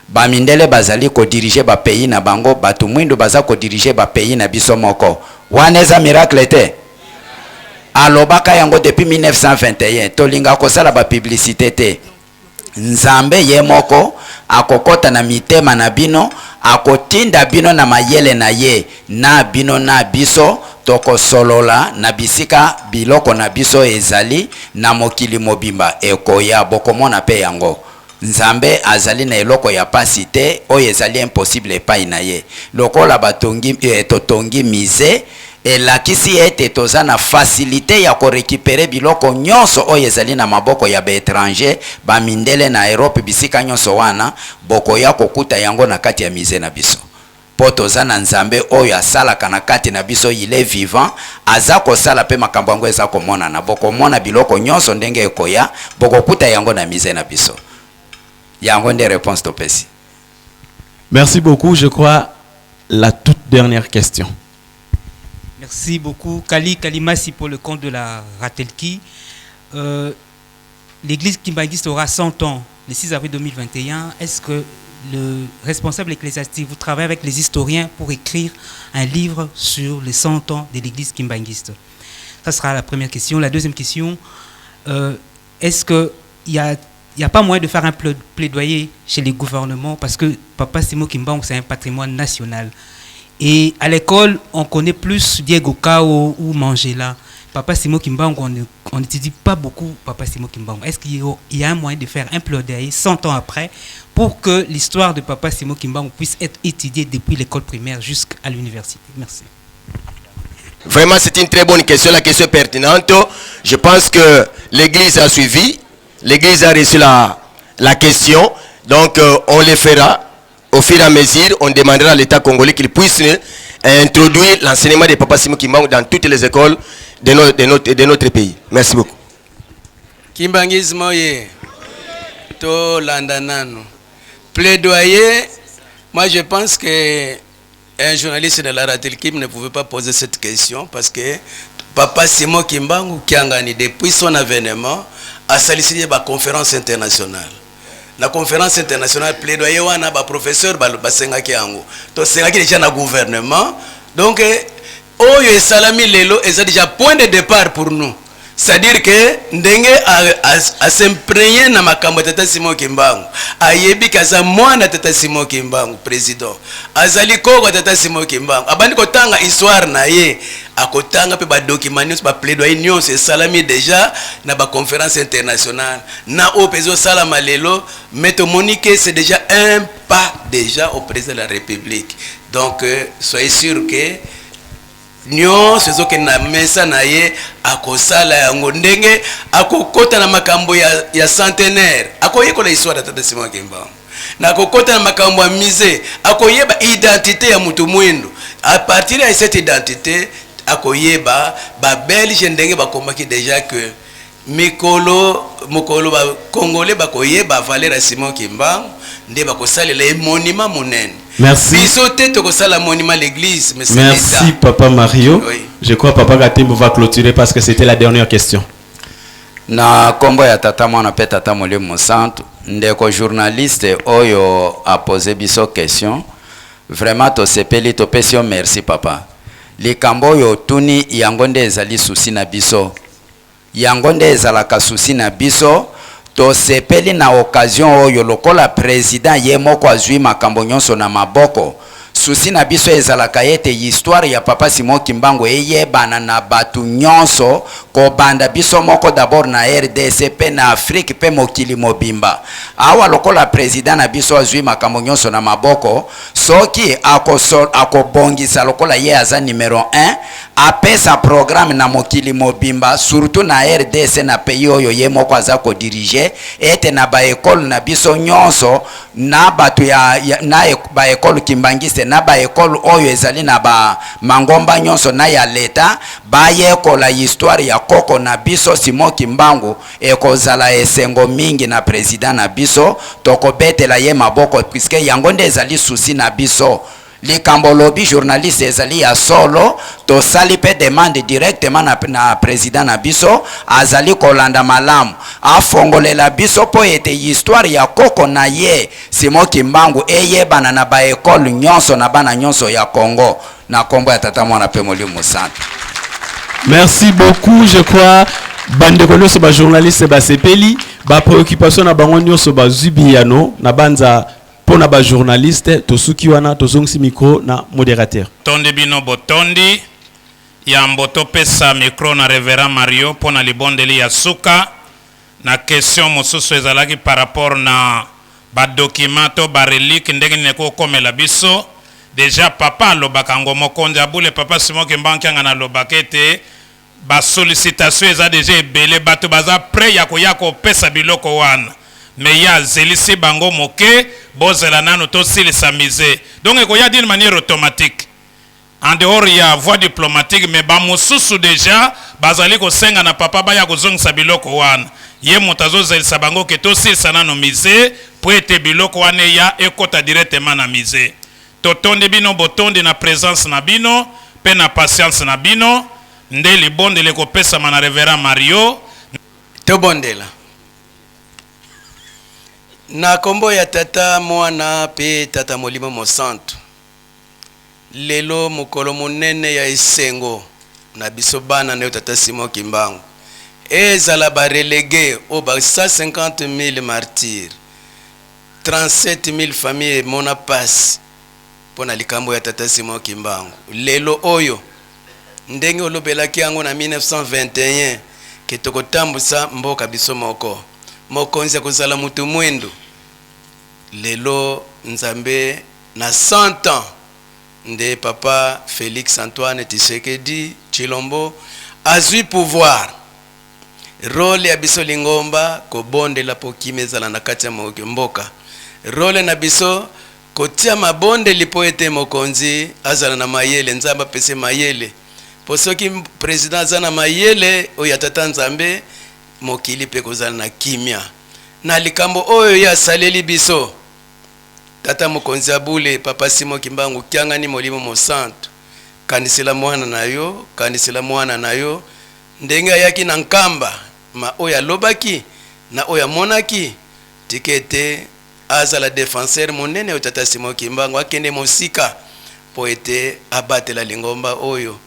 bamindele bazali kodirige bapays na bango bato mwindu baza kodirige bapays na biso moko wana eza miracle te alobaka yango depuis 1921 tolinga kosala bapublicité te nzambe ye moko akokota na mitema na bino akotinda bino na mayele na ye na bino na biso tokosolola na bisika biloko na biso ezali na mokili mobimba ekoya bokomona pe yango nzambe azali na eloko ya pasi te oyo ezali impossible epai na ye lokola batongi totongi mise elakisi ete toza na facilité ya korekipere biloko nyonso oyo ezali na maboko ya baétranger bamindele na Europe bisika nyonso wana bokoya kokuta yango na kati ya mise na biso po toza na nzambe oyo asalaka na kati na biso il est vivant aza kosala pe makambo yango eza komonana bokomona biloko nyonso ndenge ekoya bokokuta yango na mise na biso yango nde réponse topesi. Merci beaucoup. Je crois la toute dernière question. Merci beaucoup. Kalimasi pour le compte de la Ratelki. L'église kimbangiste aura 100 ans le 6 avril 2021. Est-ce que le responsable ecclésiastique, vous travaillez avec les historiens pour écrire un livre sur les 100 ans de l'église kimbangiste? Ça sera la première question. La deuxième question, est-ce qu'il n'y a pas moyen de faire un plaidoyer chez les gouvernements parce que Papa Simo Kimbangu, c'est un patrimoine national. Et à l'école, on connaît plus Diego Cao ou Mangela. Papa Simo Kimbangu, on n'étudie pas beaucoup Papa Simo Kimbangu. Est-ce qu'il y a un moyen de faire un plaidoyer 100 ans après pour que l'histoire de Papa Simo Kimbangu puisse être étudiée depuis l'école primaire jusqu'à l'université? Merci. Vraiment, c'est une très bonne question, la question est pertinente. Je pense que l'Église a suivi, l'Église a reçu la question. Donc on le fera au fur et à mesure. On demandera à l'État congolais qu'il puisse introduire l'enseignement de Papa Simon Kimbangu dans toutes les écoles de notre pays. Merci beaucoup. Kimbangisme ye to landanano. Plaidoyer, moi je pense que un journaliste de la radio Kim ne pouvait pas poser cette question parce que Papa Simon Kimbangu Kiangani depuis son avènement a sollicité la conférence internationale. La conférence internationale plaidoyer wana ba professeur ba senga kiango. To senga ki déjà na gouvernement. Donc oyo esalami lelo est déjà point de départ pour nous. C'est-à-dire que ndenge a s'imprégner na makambo tata Simon Kimbangu. Ayebi kaza mwana tata Simon Kimbangu président. Azali koko tata Simon Kimbangu. Abandi kotanga histoire na ye. Akotanga pe ba documents ba plaidoyer nyonso esalami déjà na ba conférence internationale. Na o peso salama lelo, mais to monique c'est déjà un pas déjà au président de la République. Donc soyez sûr que nyo sezo ke na mesa na ye akosala yango ndenge akokota na makambo ya centenaire akoyekola histoire tata Simon Kimbangu na akokota na makambo ya musée akoyeba identité ya mutu mwendo à partir de cette identité akoyeba ba belge ndenge bakomaki déjà que mokolo ba congolais bakoyeba valeur ya Simon Kimbangu nde bakosalela monument monene. Merci. L'église, mais merci Papa Mario. Oui. Je crois Papa Gatembo va clôturer parce que c'était la dernière question. Na kombo ya tata mwana pe tata Molimo Santo ndeko journaliste oyo a posé biso question. Vraiment to sepeli to pesio merci papa. Likambo yo tuni yango nde ezali susi na biso. Yango nde ezalaka susi na biso. To sepeli na occasion oyo lokola président ye moko azwi makambo nyonso na maboko. Susi na biso ezalaka yete histoire ya Papa Simon Kimbangu eyebana na batu nyonso ko banda biso moko d'abord na RDC pe na Afrique pe mokili mobimba. Awa lokola président na biso azwi makambo nyonso na maboko soki akobongisa lokola ye aza numéro 1 apesa programme na mokili mobimba surtout na RDC na pays oyo ye moko aza ko diriger ete na ba école na biso nyonso na batu na ba école kimbangiste na ba école oyo ezali na ba mangomba nyonso na ya leta ba yekola histoire ya koko na biso Simon Kimbangu ekozala esengo mingi na président na biso tokobetela ye maboko puisque yango nde ezali susi na biso. Likambo lobi journaliste ezali ya solo to sali pe demande directement na président na biso azali kolanda malamu afongolela biso po ete histoire ya koko na ye Simon Kimbangu eyebana na ba école nyonso na bana nyonso ya Congo na kombo ya tata mwana pe Molimo Santo. Merci beaucoup. Je crois bandeko nyonso ba journaliste ba sepeli ba préoccupation na bango nyonso ba zubiano na banza pona ba journaliste tosuki wana tozongisi micro na modérateur. Tondi bino botondi ya mboto pesa micro na Révérend Mario pona libondeli ya suka na question mosusu ezalaki par rapport na ba documento ba relique ndenge neko komela biso déjà papa lobaka ngomo konde abule Papa Simon Kimbangu kyanga na lobakete ba sollicitation eza déjà ebele bato baza prêt ya koyako pesa biloko wana. Mais ya zelisi bango moke bozela nano to silisa mise. Donc il y a d'une manière automatique. En dehors il y a voie diplomatique mais ba mususu déjà bazali ko senga na papa baya ko zongisa biloko wana. Ye motazo zelisa bango ke to silisa nano mise pour ete biloko wana ya ekota directement na mise. Totonde bino botonde na présence na bino pe na patience na bino nde libonde le ko pesa mana Révérend Mario to bondela. Na kombo ya tata mwana pe tata Molimo Santo lelo mokolo monene ya esengo na biso bana na tata Simon Kimbangu ezala ba relégué au 150,000 martyrs 37,000 familles mona passe pona likambo ya tata Simon Kimbangu lelo oyo ndenge olobelaki yango na 1921 ke tokotambusa mboka biso moko mokonzi kozala mutu mwendo lelo nzambe na 100 ans nde papa Félix Antoine Tshisekedi Tshilombo azui pouvoir role ya biso lingomba kobondela po kimezala na kati ya mboka role na biso kotia mabonde lipo ete mokonzi azala na mayele nzamba pese mayele po soki président azana mayele oyo atata nzambe mokili pe kozala na kimia na likambo oyo ya saleli biso tata mokonzi abule papa Simon Kimbangu kiangani molimo mosantu kanisela mwana na yo ndenge ayaki na nkamba ma oyo alobaki na oyo amonaki tikete azala défenseur monene o tata Simon Kimbangu akende mosika po ete abatela lingomba oyo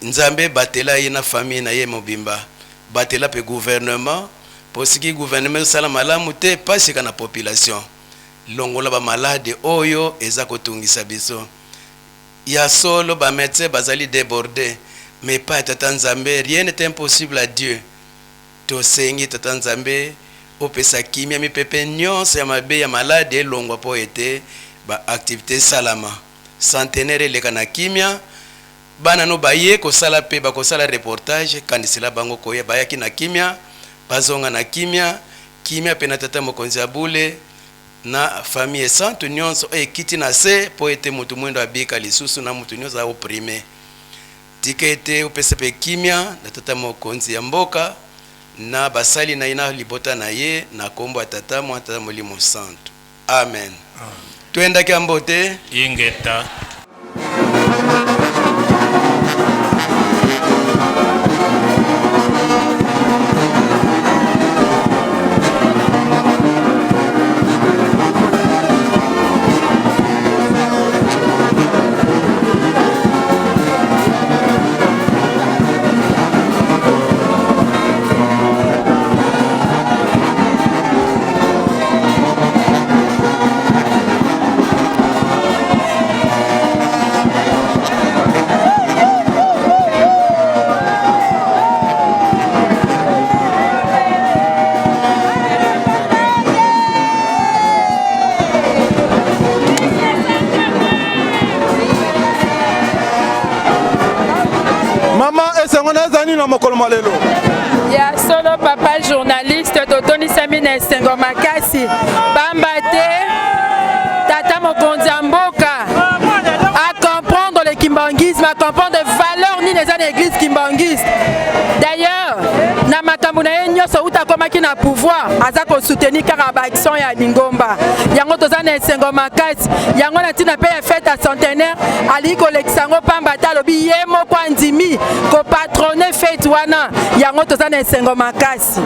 nzambe batela ye na famille na ye mobimba batela pe gouvernement po siki gouvernement sala malamu te pasika na population longola ba malade oyo eza kotungisa biso ya solo ba médecins bazali débordés mais pas tata nzambe rien n'est impossible à Dieu to sengi tata nzambe opesa kimia mipepe nyonso ya mabe ya malade elongwa po ete ba activité salama centenaire leka na kimia bana no baye kosala pe bakosala reportage kandisela bango koya bayaki na kimia bazonga na kimia pe na tata mokonzi abule na famille santo nyonso ekiti na se po ete mutu mwendo abika lisusu na mutu nyonso oprime tikete opesa pe kimia na tata mokonzi ya mboka na basali na ina libota na ye na kombo tata mo tata molimo santo amen twenda kiambote ingeta ya solo papa journaliste totoni samina esengo makasi pamba te tata mokonzi ya mboka à comprendre le kimbangisme, à comprendre les valeurs ni les églises kimbangistes. D'ailleurs na makambo na ye nyonso uta komaki na pouvoir aza ko soutenir kaka ba action ya Lingomba yango toza na esengo makasi yango na tina pe ya fête à centenaire ali kolekisa ngo pamba ta lobi ye moko andimi ko patronner fête wana yango toza na esengo makasi.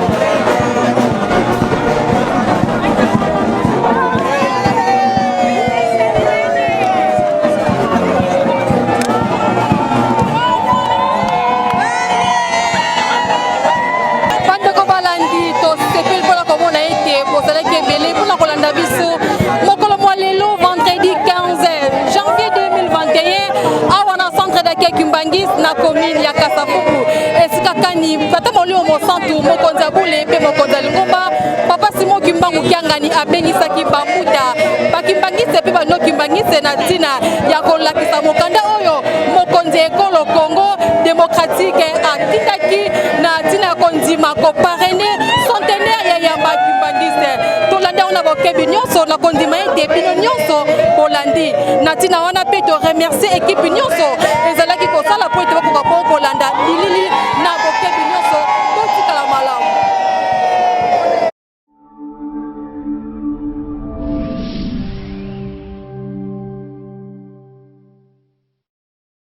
Na commune ya Kasavubu esika kani tata molio mosantu mokonza bule pe mokonza Lingomba papa Simon Kimbangu kiangani abengisaki bamuta bakimbangise pe bano kimbangise na tina ya kolakisa mokanda oyo mokonzi ekolo Congo démocratique atindaki na tina kondima ko parrainer centenaire ya yamba kimbangise tolanda ona bokebi nyonso na kondima ete bino nyonso bolandi na tina wana pe to remercier équipe nyonso ezalaki kosala po ete